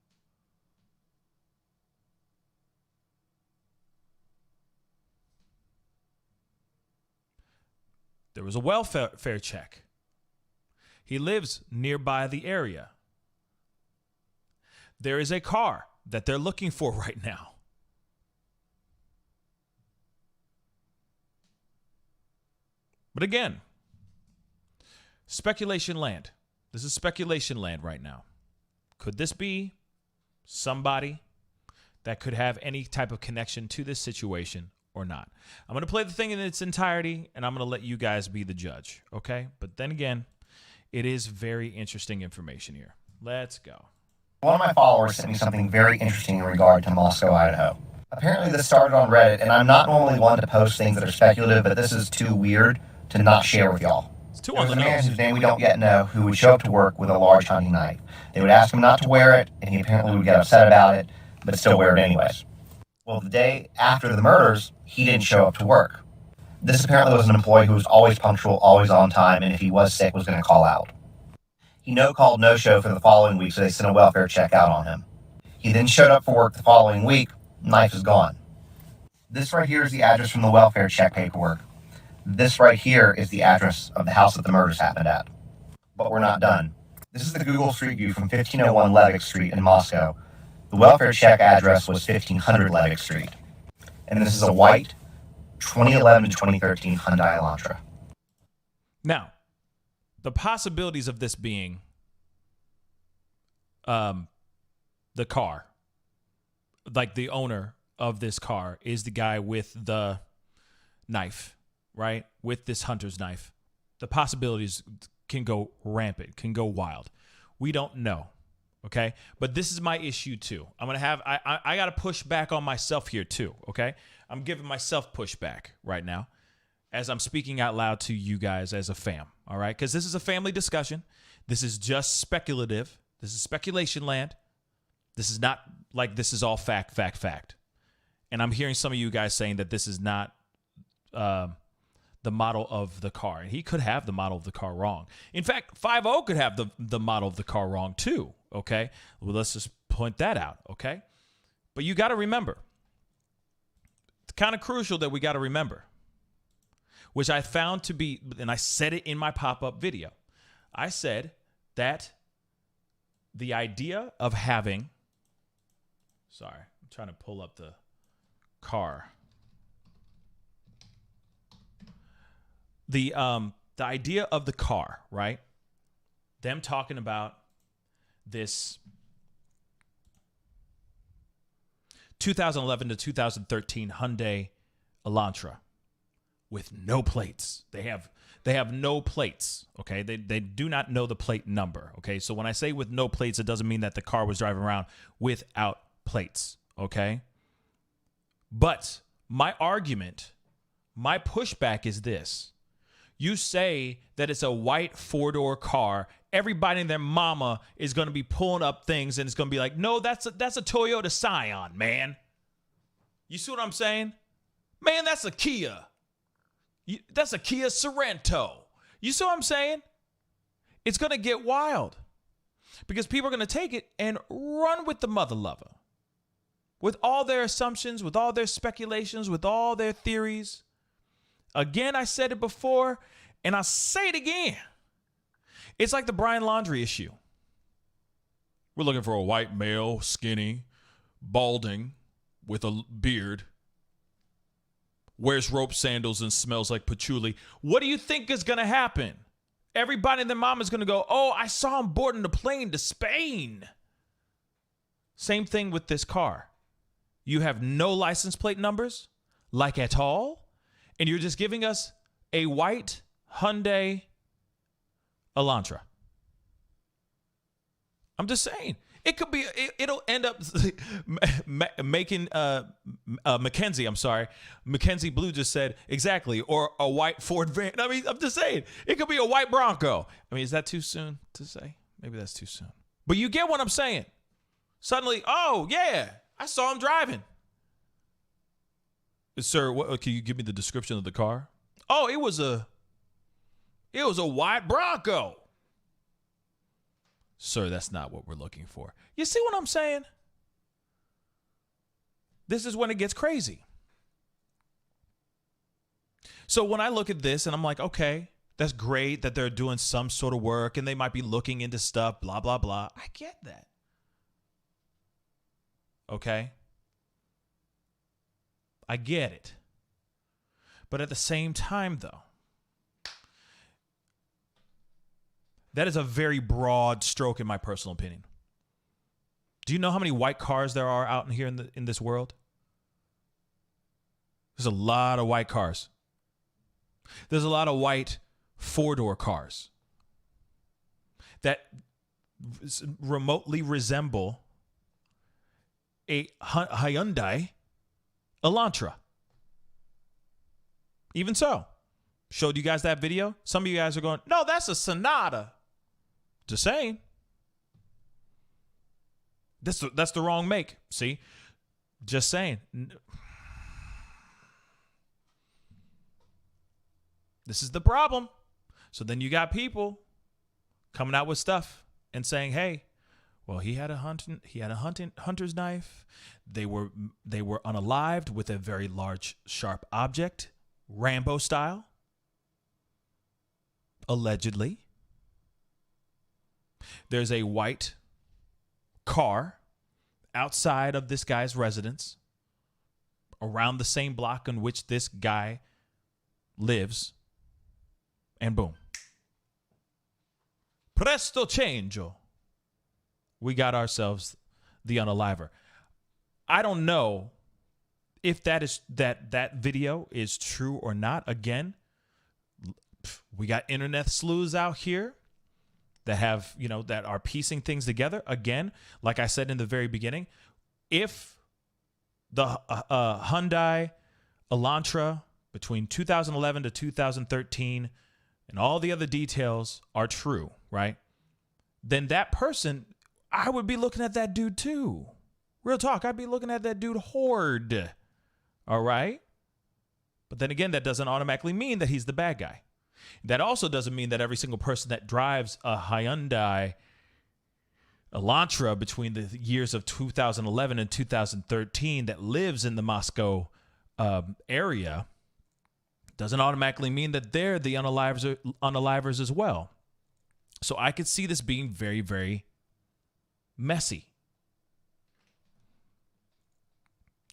There was a welfare check. He lives nearby the area. There is a car that they're looking for right now. But again, speculation land. This is speculation land right now. Could this be somebody that could have any type of connection to this situation or not? I'm going to play the thing in its entirety, and I'm going to let you guys be the judge, okay? But then again, it is very interesting information here. Let's go. One of my followers sent me something very interesting in regard to Moscow, Idaho. Apparently this started on Reddit, and I'm not normally one to post things that are speculative, but this is too weird to not share with y'all. It's too There on was the a man nose. whose name we don't yet know who would show up to work with a large hunting knife. They would ask him not to wear it, and he apparently would get upset about it, but still wear it anyways. Well, the day after the murders, he didn't show up to work. This apparently was an employee who was always punctual, always on time, and if he was sick, was going to call out. He no-called, no-show for the following week, so they sent a welfare check out on him. He then showed up for work the following week. Knife is gone. This right here is the address from the welfare check paperwork. This right here is the address of the house that the murders happened at. But we're not done. This is the Google Street View from 1501 Levick Street in Moscow. The welfare check address was 1500 Levick Street. And this is a white 2011 to 2013 Hyundai Elantra. Now, the possibilities of this being the car, like the owner of this car is the guy with the knife, right? With this hunter's knife. The possibilities can go rampant, can go wild. We don't know, okay? But this is my issue too. I'm going to have, I got to push back on myself here too, okay? I'm giving myself pushback right now as I'm speaking out loud to you guys as a fam, all right? Because this is a family discussion. This is just speculative. This is speculation land. This is not like this is all fact. And I'm hearing some of you guys saying that this is not the model of the car. And he could have the model of the car wrong. In fact, 5-0 could have the model of the car wrong too, okay? Well, let's just point that out, okay? But you got to remember, it's kind of crucial that we got to remember, which I found to be, and I said it in my pop-up video. I said that the idea of having, sorry, I'm trying to pull up the car. The idea of the car, right? Them talking about this 2011 to 2013 Hyundai Elantra with no plates. They have no plates, okay? They do not know the plate number, okay? So when I say with no plates, it doesn't mean that the car was driving around without plates, okay? But my argument, my pushback is this. You say that it's a white four-door car. Everybody and their mama is going to be pulling up things and it's going to be like, no, that's a Toyota Scion, man. You see what I'm saying? Man, that's a Kia. That's a Kia Sorento. You see what I'm saying? It's going to get wild because people are going to take it and run with the mother lover. With all their assumptions, with all their speculations, with all their theories. Again, I said it before, and I'll say it again. It's like the Brian Laundrie issue. We're looking for a white male, skinny, balding, with a beard, wears rope sandals and smells like patchouli. What do you think is going to happen? Everybody and their mom is going to go, oh, I saw him boarding the plane to Spain. Same thing with this car. You have no license plate numbers, like at all, and you're just giving us a white Hyundai Elantra. I'm just saying. It could be, it'll end up making, Mackenzie, I'm sorry. Mackenzie Blue just said, exactly, or a white Ford van. I mean, I'm just saying, it could be a white Bronco. I mean, is that too soon to say? Maybe that's too soon. But you get what I'm saying. Suddenly, oh, yeah, I saw him driving. Sir, can you give me the description of the car? Oh, it was a white Bronco. Sir, that's not what we're looking for. You see what I'm saying? This is when it gets crazy. So when I look at this and I'm like, okay, that's great that they're doing some sort of work and they might be looking into stuff, blah, blah, blah. I get that. Okay? I get it. But at the same time, though, that is a very broad stroke in my personal opinion. Do you know how many white cars there are out in here in this world? There's a lot of white cars. There's a lot of white four-door cars that remotely resemble a Hyundai Elantra. Even so, showed you guys that video. Some of you guys are going, no, that's a Sonata. Just saying. That's the wrong make. See? Just saying. This is the problem. So then you got people coming out with stuff and saying, hey, well, he had a hunter's knife. They were unalived with a very large, sharp object, Rambo style. Allegedly. There's a white car outside of this guy's residence around the same block on which this guy lives. And boom. Presto changeo. We got ourselves the unaliver. I don't know if that video is true or not. Again, we got internet sleuths out here that have, that are piecing things together. Again, like I said in the very beginning, if the Hyundai Elantra between 2011 to 2013 and all the other details are true, right? Then that person, I would be looking at that dude too. Real talk, I'd be looking at that dude hard. All right? But then again, that doesn't automatically mean that he's the bad guy. That also doesn't mean that every single person that drives a Hyundai Elantra between the years of 2011 and 2013 that lives in the Moscow area doesn't automatically mean that they're the unalivers as well. So I could see this being very, very messy.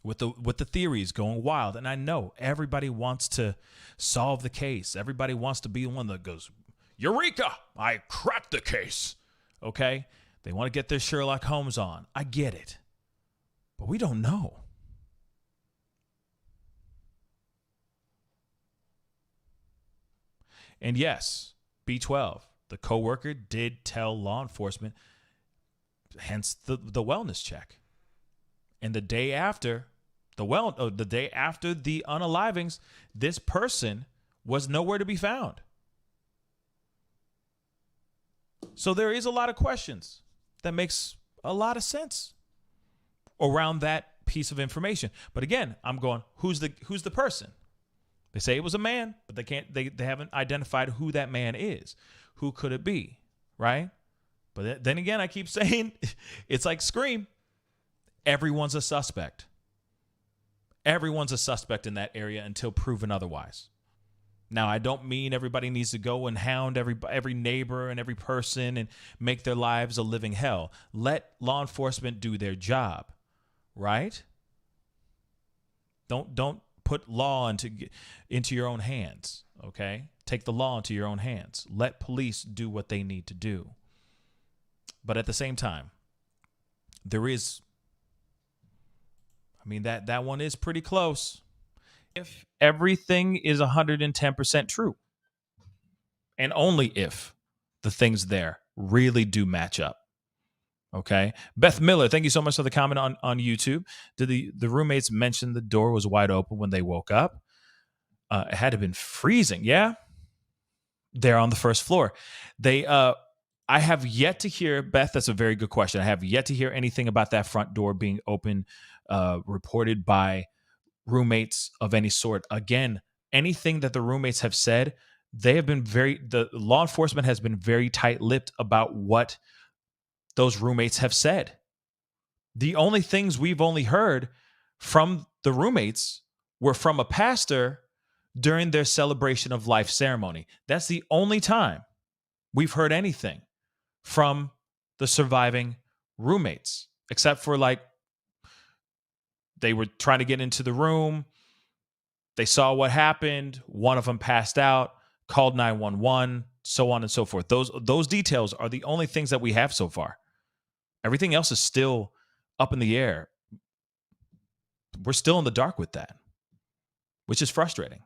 With the theories going wild. And I know everybody wants to solve the case. Everybody wants to be the one that goes, Eureka! I cracked the case. Okay? They want to get their Sherlock Holmes on. I get it. But we don't know. And yes, B12, the coworker did tell law enforcement, hence the wellness check. And the day after the unalivings, this person was nowhere to be found. So there is a lot of questions that makes a lot of sense around that piece of information. But again, I'm going, who's the person? They say it was a man, but they haven't identified who that man is. Who could it be? Right? But then again, I keep saying it's like Scream. Everyone's a suspect. Everyone's a suspect in that area until proven otherwise. Now, I don't mean everybody needs to go and hound every neighbor and every person and make their lives a living hell. Let law enforcement do their job, right? Don't put law into your own hands, okay? Take the law into your own hands. Let police do what they need to do. But at the same time, there is, I mean, that one is pretty close. If everything is 110% true, and only if the things there really do match up. Okay. Beth Miller, thank you so much for the comment on YouTube. Did the roommates mention the door was wide open when they woke up? It had to have been freezing. Yeah. They're on the first floor. I have yet to hear, Beth, that's a very good question. I have yet to hear anything about that front door being open, reported by roommates of any sort. Again, anything that the roommates have said, the law enforcement has been very tight-lipped about what those roommates have said. The only things we've only heard from the roommates were from a pastor during their celebration of life ceremony. That's the only time we've heard anything from the surviving roommates, except for like they were trying to get into the room. They saw what happened. One of them passed out, called 911, so on and so forth. Those details are the only things that we have so far. Everything else is still up in the air. We're still in the dark with that, which is frustrating.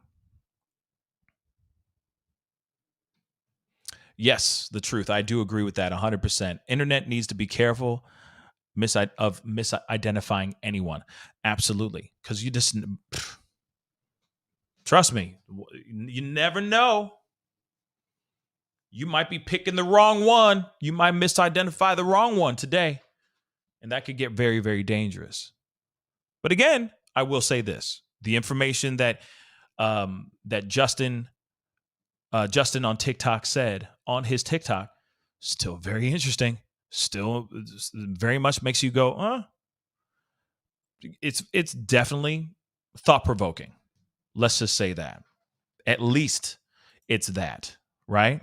Yes, the truth. I do agree with that 100%. Internet needs to be careful of misidentifying anyone. Absolutely. Because you just, trust me, you never know. You might be picking the wrong one. You might misidentify the wrong one today. And that could get very, very dangerous. But again, I will say this. The information that Justin on TikTok said on his TikTok, still very interesting. Still very much makes you go, huh? It's definitely thought-provoking. Let's just say that. At least it's that, right?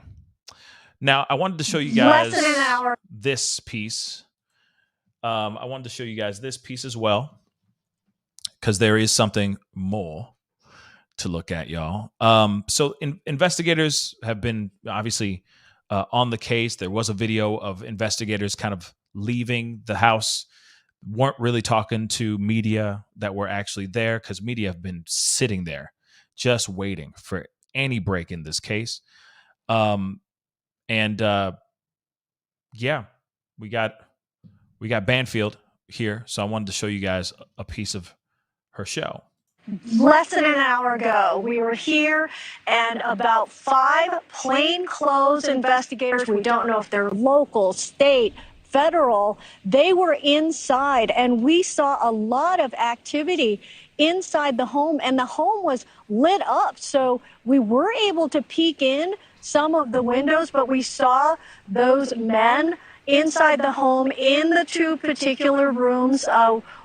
Now, I wanted to show you guys this piece. I wanted to show you guys this piece as well, because there is something more to look at, y'all. So investigators have been obviously on the case. There was a video of investigators kind of leaving the house, weren't really talking to media that were actually there, because media have been sitting there just waiting for any break in this case. Yeah, we got Banfield here, so I wanted to show you guys a piece of her show. Less than an hour ago, we were here, and about 5 plainclothes investigators, we don't know if they're local, state, federal, they were inside, and we saw a lot of activity inside the home, and the home was lit up. So we were able to peek in some of the windows, but we saw those men inside the home in the 2 particular rooms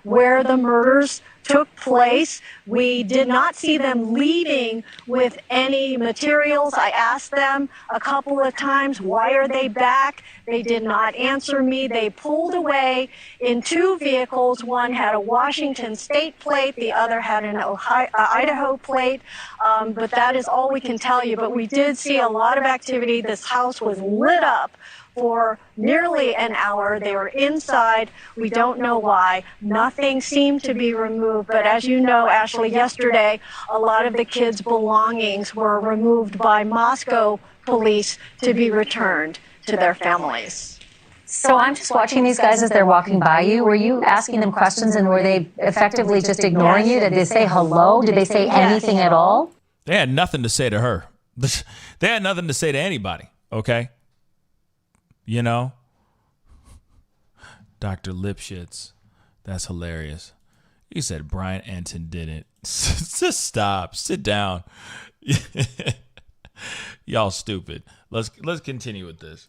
where the murders took place. We did not see them leaving with any materials. I asked them a couple of times, why are they back? They did not answer me. They pulled away in 2 vehicles. One had a Washington State plate. The other had an Idaho plate. But that is all we can tell you. But we did see a lot of activity. This house was lit up for nearly an hour. They were inside. We don't know why. Nothing nothing seemed to be removed, but as you know, Ashley, yesterday, a lot of the kids' belongings were removed by Moscow police to be returned to their families. So I'm just watching these guys as they're walking by you. Were you asking them questions and were they effectively just ignoring you? Did they say hello? Did they say anything at all? They had nothing to say to her. They had nothing to say to anybody, okay? You know? Dr. Lipschitz. That's hilarious. He said Brian Anton did it. Just stop. Sit down. Y'all stupid. Let's continue with this.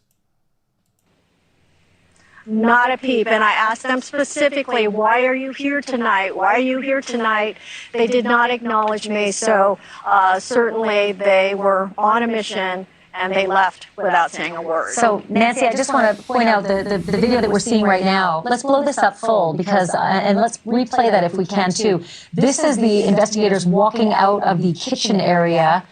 Not a peep. And I asked them specifically, why are you here tonight? Why are you here tonight? They did not acknowledge me. So certainly they were on a mission and they left without saying a word. So Nancy, I just want to point out the video that we're seeing right now. Let's blow this up full because, and let's replay that if we can too. This is the investigators walking out of the kitchen area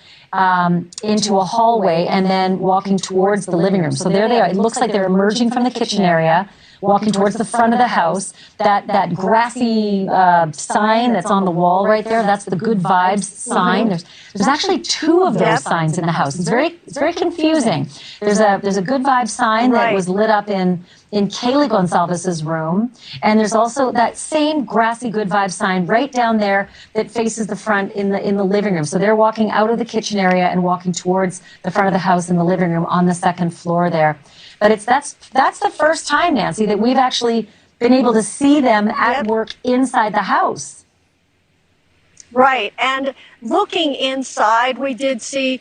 into a hallway and then walking towards the living room. So there they are. It looks like they're emerging from the kitchen area, walking towards the front of the house. That grassy sign that's on the wall right there, that's the good vibes sign. There's actually two of those signs in the house. It's very confusing. There's a good vibe sign that was lit up in Kaylee GonCalves' room, and there's also that same grassy good vibe sign right down there that faces the front in the living room. So they're walking out of the kitchen area and walking towards the front of the house in the living room on the second floor there. But that's the first time, Nancy, that we've actually been able to see them at work inside the house. Right. And looking inside, we did see,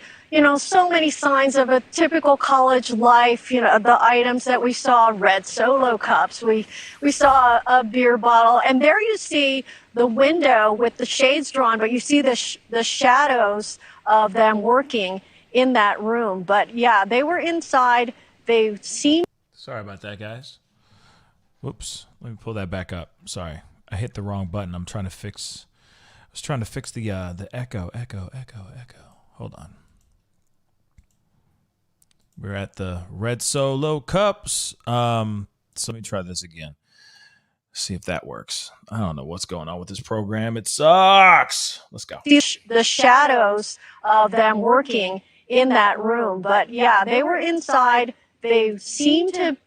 so many signs of a typical college life, the items that we saw, red Solo cups, we saw a beer bottle, and there you see the window with the shades drawn, but you see the shadows of them working in that room. But yeah, they were inside. They seemed... Sorry about that, guys. Whoops. Let me pull that back up. Sorry. I hit the wrong button. I was trying to fix the echo. Hold on. We're at the red Solo cups. So let me try this again. See if that works. I don't know what's going on with this program. It sucks. Let's go. The shadows of them working in that room. But yeah, they were inside. They seemed to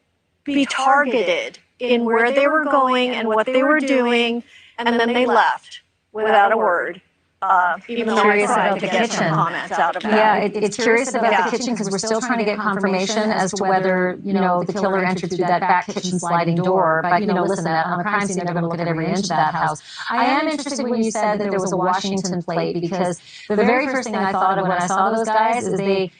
be targeted in where they were going and what they were doing, and then they left without a word. Even though I tried to get some comments out of that. It's curious about the kitchen because we're still trying to get confirmation as to whether, the killer entered through that back kitchen sliding door. But, listen, on a crime scene, they're going to look at every inch of that house. I am interested when you said that there was a Washington plate because the very first thing I thought of when I saw those guys is they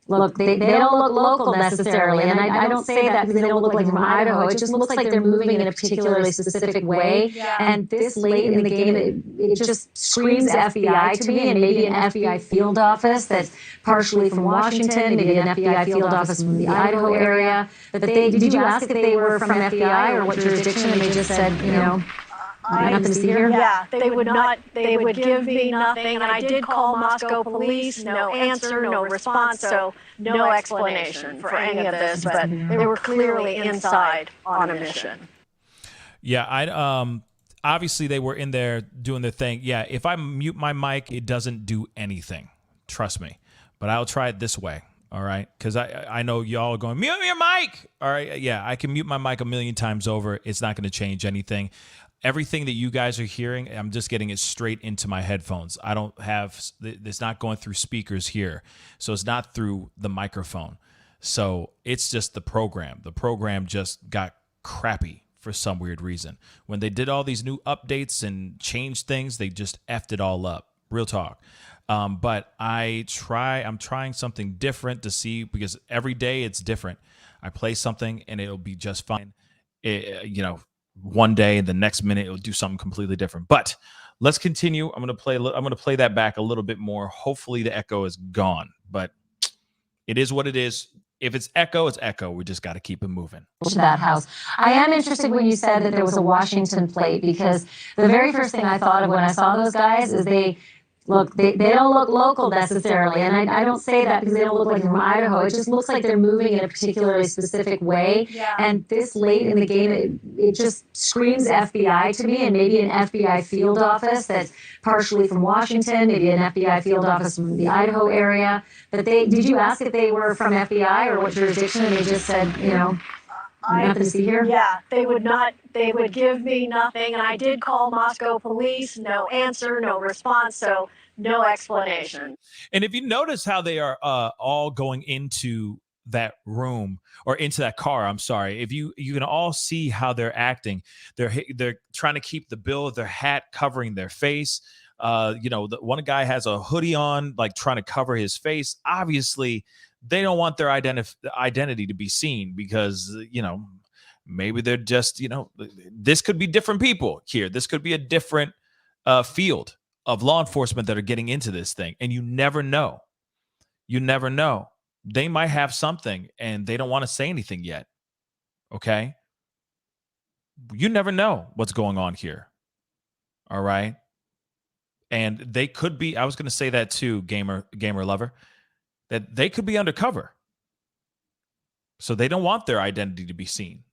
don't look local necessarily, and I don't say that because they don't look like from Idaho. It just looks like they're moving in a particularly specific way. Yeah. And this late in the game, it just screams FBI to me, and maybe an FBI field office that's partially from Washington, maybe an FBI field office from the Idaho area. But did you ask if they were from FBI or what jurisdiction? And they just said, nothing to see here? Yeah, they would give me nothing, and I did call Moscow police, no answer, no response, so no explanation for any of this, but they were clearly inside on a mission. Yeah, obviously they were in there doing their thing. Yeah, if I mute my mic, it doesn't do anything. Trust me. But I'll try it this way. All right, because I know y'all are going, mute your mic. All right, yeah, I can mute my mic a million times over. It's not going to change anything. Everything that you guys are hearing, I'm just getting it straight into my headphones. I don't have, it's not going through speakers here. So it's not through the microphone. So it's just the program. The program just got crappy for some weird reason. When they did all these new updates and changed things, they just effed it all up. Real talk. But I'm trying something different to see, because every day it's different. I play something and it'll be just fine. One day, the next minute it'll do something completely different. But let's continue. I'm going to play that back a little bit more. Hopefully the echo is gone, but it is what it is. If it's echo, it's echo. We just got to keep it moving. To that house. I am interested when you said that there was a Washington plate, because the very first thing I thought of when I saw those guys is they Look, they don't look local necessarily, and I don't say that because they don't look like they're from Idaho. It just looks like they're moving in a particularly specific way. Yeah. And this late in the game, it just screams FBI to me, and maybe an FBI field office that's partially from Washington, maybe an FBI field office from the Idaho area. But did you ask if they were from FBI or what jurisdiction? And they just said, nothing to see here? Yeah, they would give me nothing, and I did call Moscow police, no answer, no response, so no explanation. And if you notice how they are all going into that room or into that car, I'm sorry, if you can all see how they're acting. They're trying to keep the bill of their hat covering their face. The one guy has a hoodie on, like trying to cover his face. Obviously, they don't want their identity to be seen because, maybe they're just, this could be different people here. This could be a different field of law enforcement that are getting into this thing. And you never know. You never know. They might have something and they don't want to say anything yet. Okay. You never know what's going on here. All right. And they could be, I was going to say that too, gamer lover, that they could be undercover. So they don't want their identity to be seen.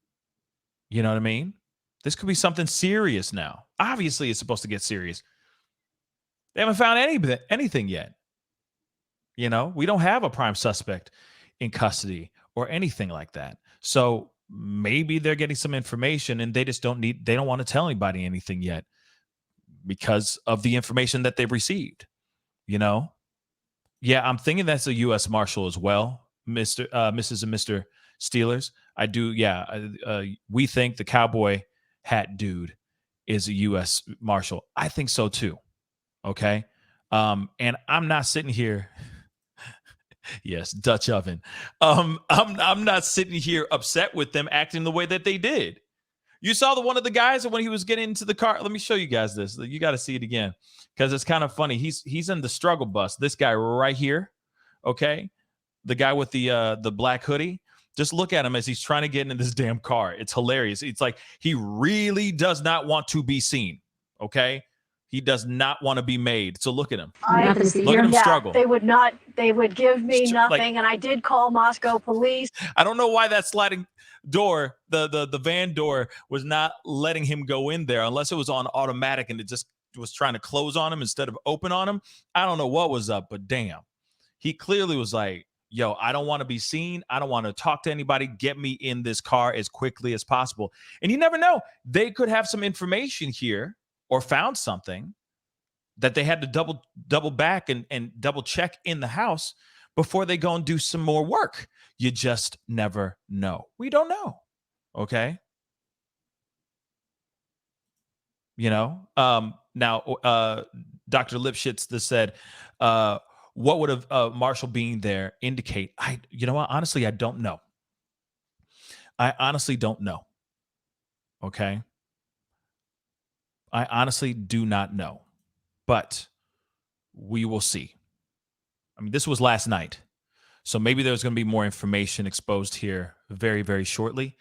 You know what I mean? This could be something serious now. Obviously, it's supposed to get serious. They haven't found anything yet. We don't have a prime suspect in custody or anything like that. So maybe they're getting some information and they just don't want to tell anybody anything yet because of the information that they've received. Yeah, I'm thinking that's a U.S. Marshal as well, Mrs. and Mr. Steelers. I do. Yeah, we think the cowboy hat dude is a U.S. Marshal. I think so too. Okay, and I'm not sitting here. Yes, Dutch oven. I'm not sitting here upset with them acting the way that they did. You saw one of the guys when he was getting into the car. Let me show you guys this. You got to see it again because it's kind of funny. He's in the struggle bus. This guy right here, okay, the guy with the black hoodie. Just look at him as he's trying to get in this damn car. It's hilarious. It's like he really does not want to be seen. Okay, he does not want to be made. So look at him. Look at him struggle. They would give me nothing, and I did call Moscow police. I don't know why that sliding door, the van door, was not letting him go in there unless it was on automatic and it just was trying to close on him instead of open on him. I don't know what was up, but damn, he clearly was like, yo, I don't want to be seen. I don't want to talk to anybody. Get me in this car as quickly as possible. And you never know. They could have some information here or found something that they had to double back and double check in the house before they go and do some more work. You just never know. We don't know. Okay. Now, Dr. Lipschitz said, what would a marshal being there indicate? Honestly, I don't know. I honestly don't know. Okay. I honestly do not know, but we will see. I mean, this was last night, so maybe there's going to be more information exposed here very, very shortly.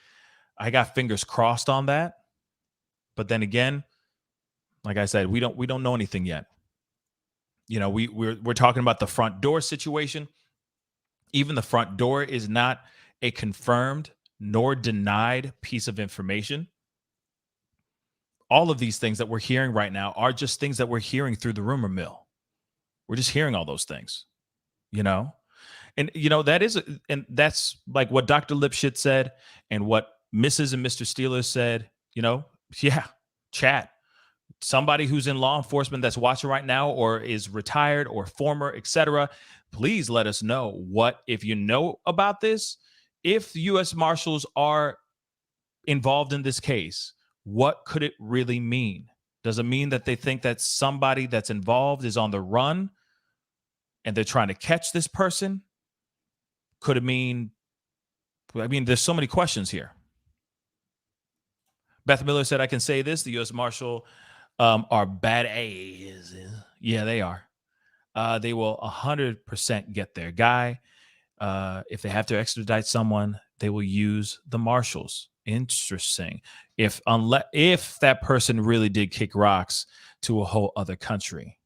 I got fingers crossed on that. But then again, like I said, we don't know anything yet. We're talking about the front door situation. Even the front door is not a confirmed nor denied piece of information. All of these things that we're hearing right now are just things that we're hearing through the rumor mill. We're just hearing all those things, and that's like what Dr. Lipschitz said and what Mrs. and Mr. Steelers said, yeah, chat. Somebody who's in law enforcement that's watching right now or is retired or former, etc., please let us know if you know about this, if U.S. Marshals are involved in this case, what could it really mean? Does it mean that they think that somebody that's involved is on the run and they're trying to catch this person? Could it mean, there's so many questions here. Beth Miller said, I can say this, the U.S. Marshal are bad A's. Yeah, they are. They will 100% get their guy. If they have to extradite someone, they will use the marshals. Interesting. If that person really did kick rocks to a whole other country.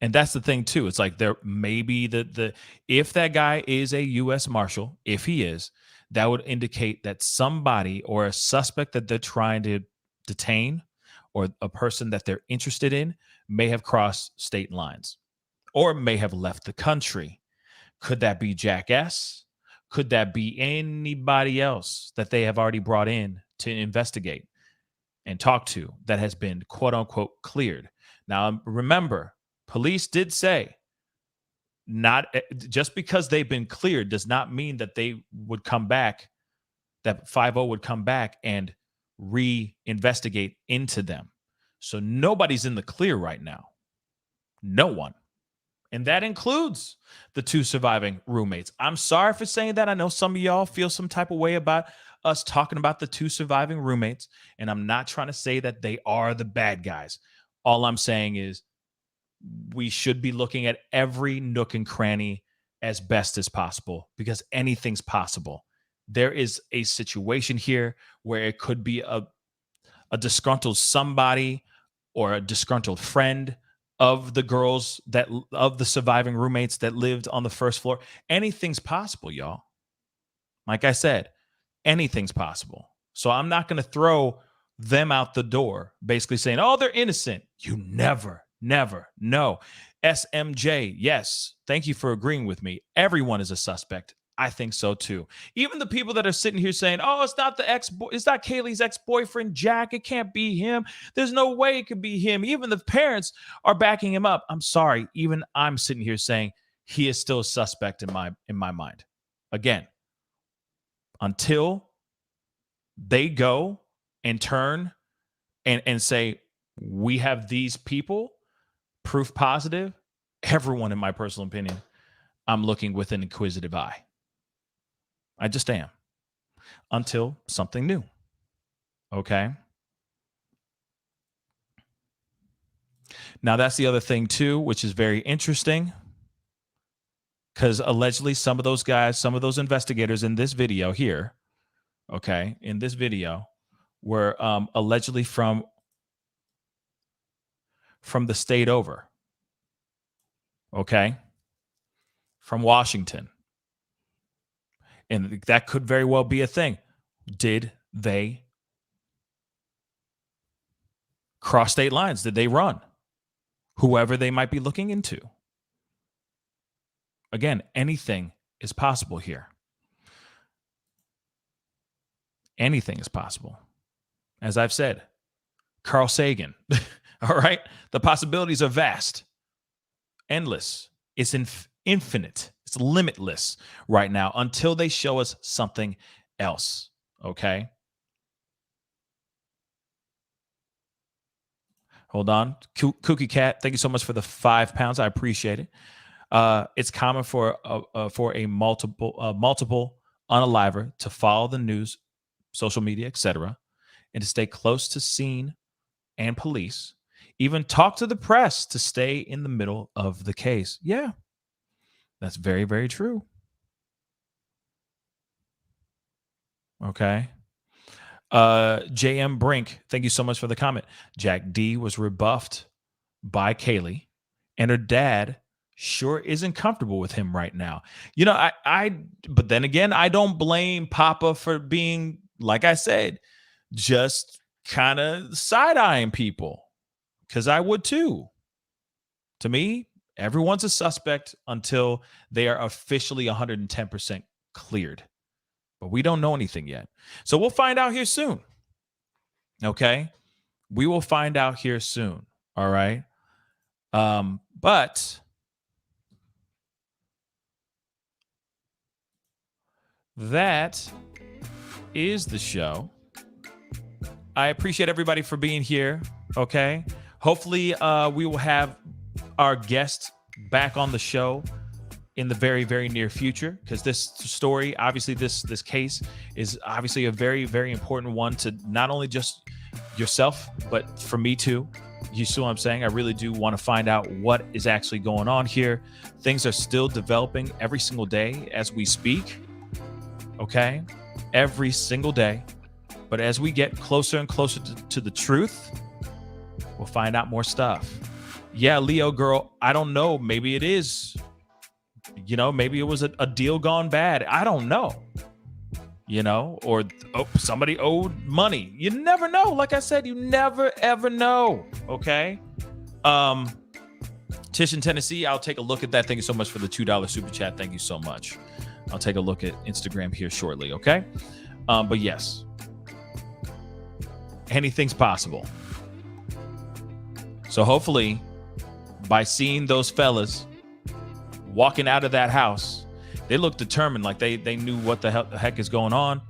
And that's the thing too. It's like there maybe the if that guy is a U.S. Marshal, if he is, that would indicate that somebody or a suspect that they're trying to detain or a person that they're interested in may have crossed state lines or may have left the country. Could that be Jack S? Could that be anybody else that they have already brought in to investigate and talk to that has been quote unquote cleared? Now, remember, police did say not just because they've been cleared does not mean that they would come back, that 5-0 would come back and reinvestigate into them. So nobody's in the clear right now. No one. And that includes the 2 surviving roommates. I'm sorry for saying that. I know some of y'all feel some type of way about us talking about the 2 surviving roommates. And I'm not trying to say that they are the bad guys. All I'm saying is we should be looking at every nook and cranny as best as possible because anything's possible. There is a situation here where it could be a disgruntled somebody or a disgruntled friend of the girls of the surviving roommates that lived on the first floor. Anything's possible, y'all. Like I said, anything's possible. So I'm not going to throw them out the door, basically saying, oh, they're innocent. You never know. SMJ, yes. Thank you for agreeing with me. Everyone is a suspect. I think so too. Even the people that are sitting here saying, oh, it's not it's not Kaylee's ex-boyfriend, Jack. It can't be him. There's no way it could be him. Even the parents are backing him up. I'm sorry. Even I'm sitting here saying he is still a suspect in my mind. Again, until they go and turn and say, we have these people, proof positive, everyone, in my personal opinion, I'm looking with an inquisitive eye. I just am. Until something new. Okay? Now, that's the other thing, too, which is very interesting. Because allegedly, some of those guys, some of those investigators in this video here, okay, in this video, were allegedly from the state over. Okay? From Washington. And that could very well be a thing. Did they cross state lines? Did they run? Whoever they might be looking into. Again, anything is possible here. Anything is possible. As I've said, Carl Sagan. All right? The possibilities are vast. Endless. It's infinite. It's limitless right now until they show us something else. Okay? Hold on. Kooky Cat, thank you so much for the £5. I appreciate it. It's common for a multiple unaliver to follow the news, social media, etc., and to stay close to scene and police, even talk to the press to stay in the middle of the case. Yeah. That's very, very true. Okay. JM Brink, thank you so much for the comment. Jack D was rebuffed by Kaylee, and her dad sure isn't comfortable with him right now. You know, but then again, I don't blame Papa for being, like I said, just kind of side-eyeing people, because I would too. To me, everyone's a suspect until they are officially 110% cleared. But we don't know anything yet. So we'll find out here soon. Okay? We will find out here soon. All right? But that is the show. I appreciate everybody for being here. Okay? Hopefully, we will have our guest back on the show in the very, very near future, because this story, obviously this case is obviously a very, very important one to not only just yourself, but for me too. You see what I'm saying? I really do want to find out what is actually going on here. Things are still developing every single day as we speak. Okay? Every single day. But as we get closer and closer to the truth, we'll find out more stuff. Yeah, Leo girl, I don't know. Maybe it is. Maybe it was a deal gone bad. I don't know. Or somebody owed money. You never know. Like I said, you never, ever know. Okay. Tish in Tennessee, I'll take a look at that. Thank you so much for the $2 super chat. Thank you so much. I'll take a look at Instagram here shortly. Okay. But yes, anything's possible. So hopefully by seeing those fellas walking out of that house, they look determined, like they knew what the heck is going on.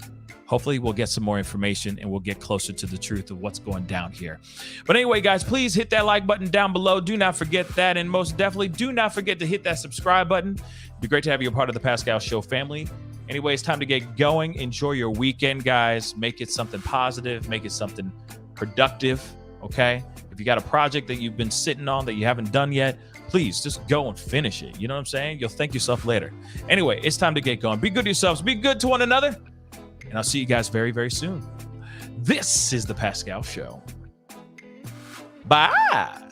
Hopefully we'll get some more information and we'll get closer to the truth of what's going down here. But anyway, guys, please hit that like button down below. Do not forget that. And most definitely do not forget to hit that subscribe button. It'd be great to have you a part of the Pascal Show family. Anyway, it's time to get going. Enjoy your weekend, guys. Make it something positive. Make it something productive, okay? If you got a project that you've been sitting on that you haven't done yet, please just go and finish it. You know what I'm saying? You'll thank yourself later. Anyway, it's time to get going. Be good to yourselves. Be good to one another. And I'll see you guys very, very soon. This is the Pascal Show. Bye.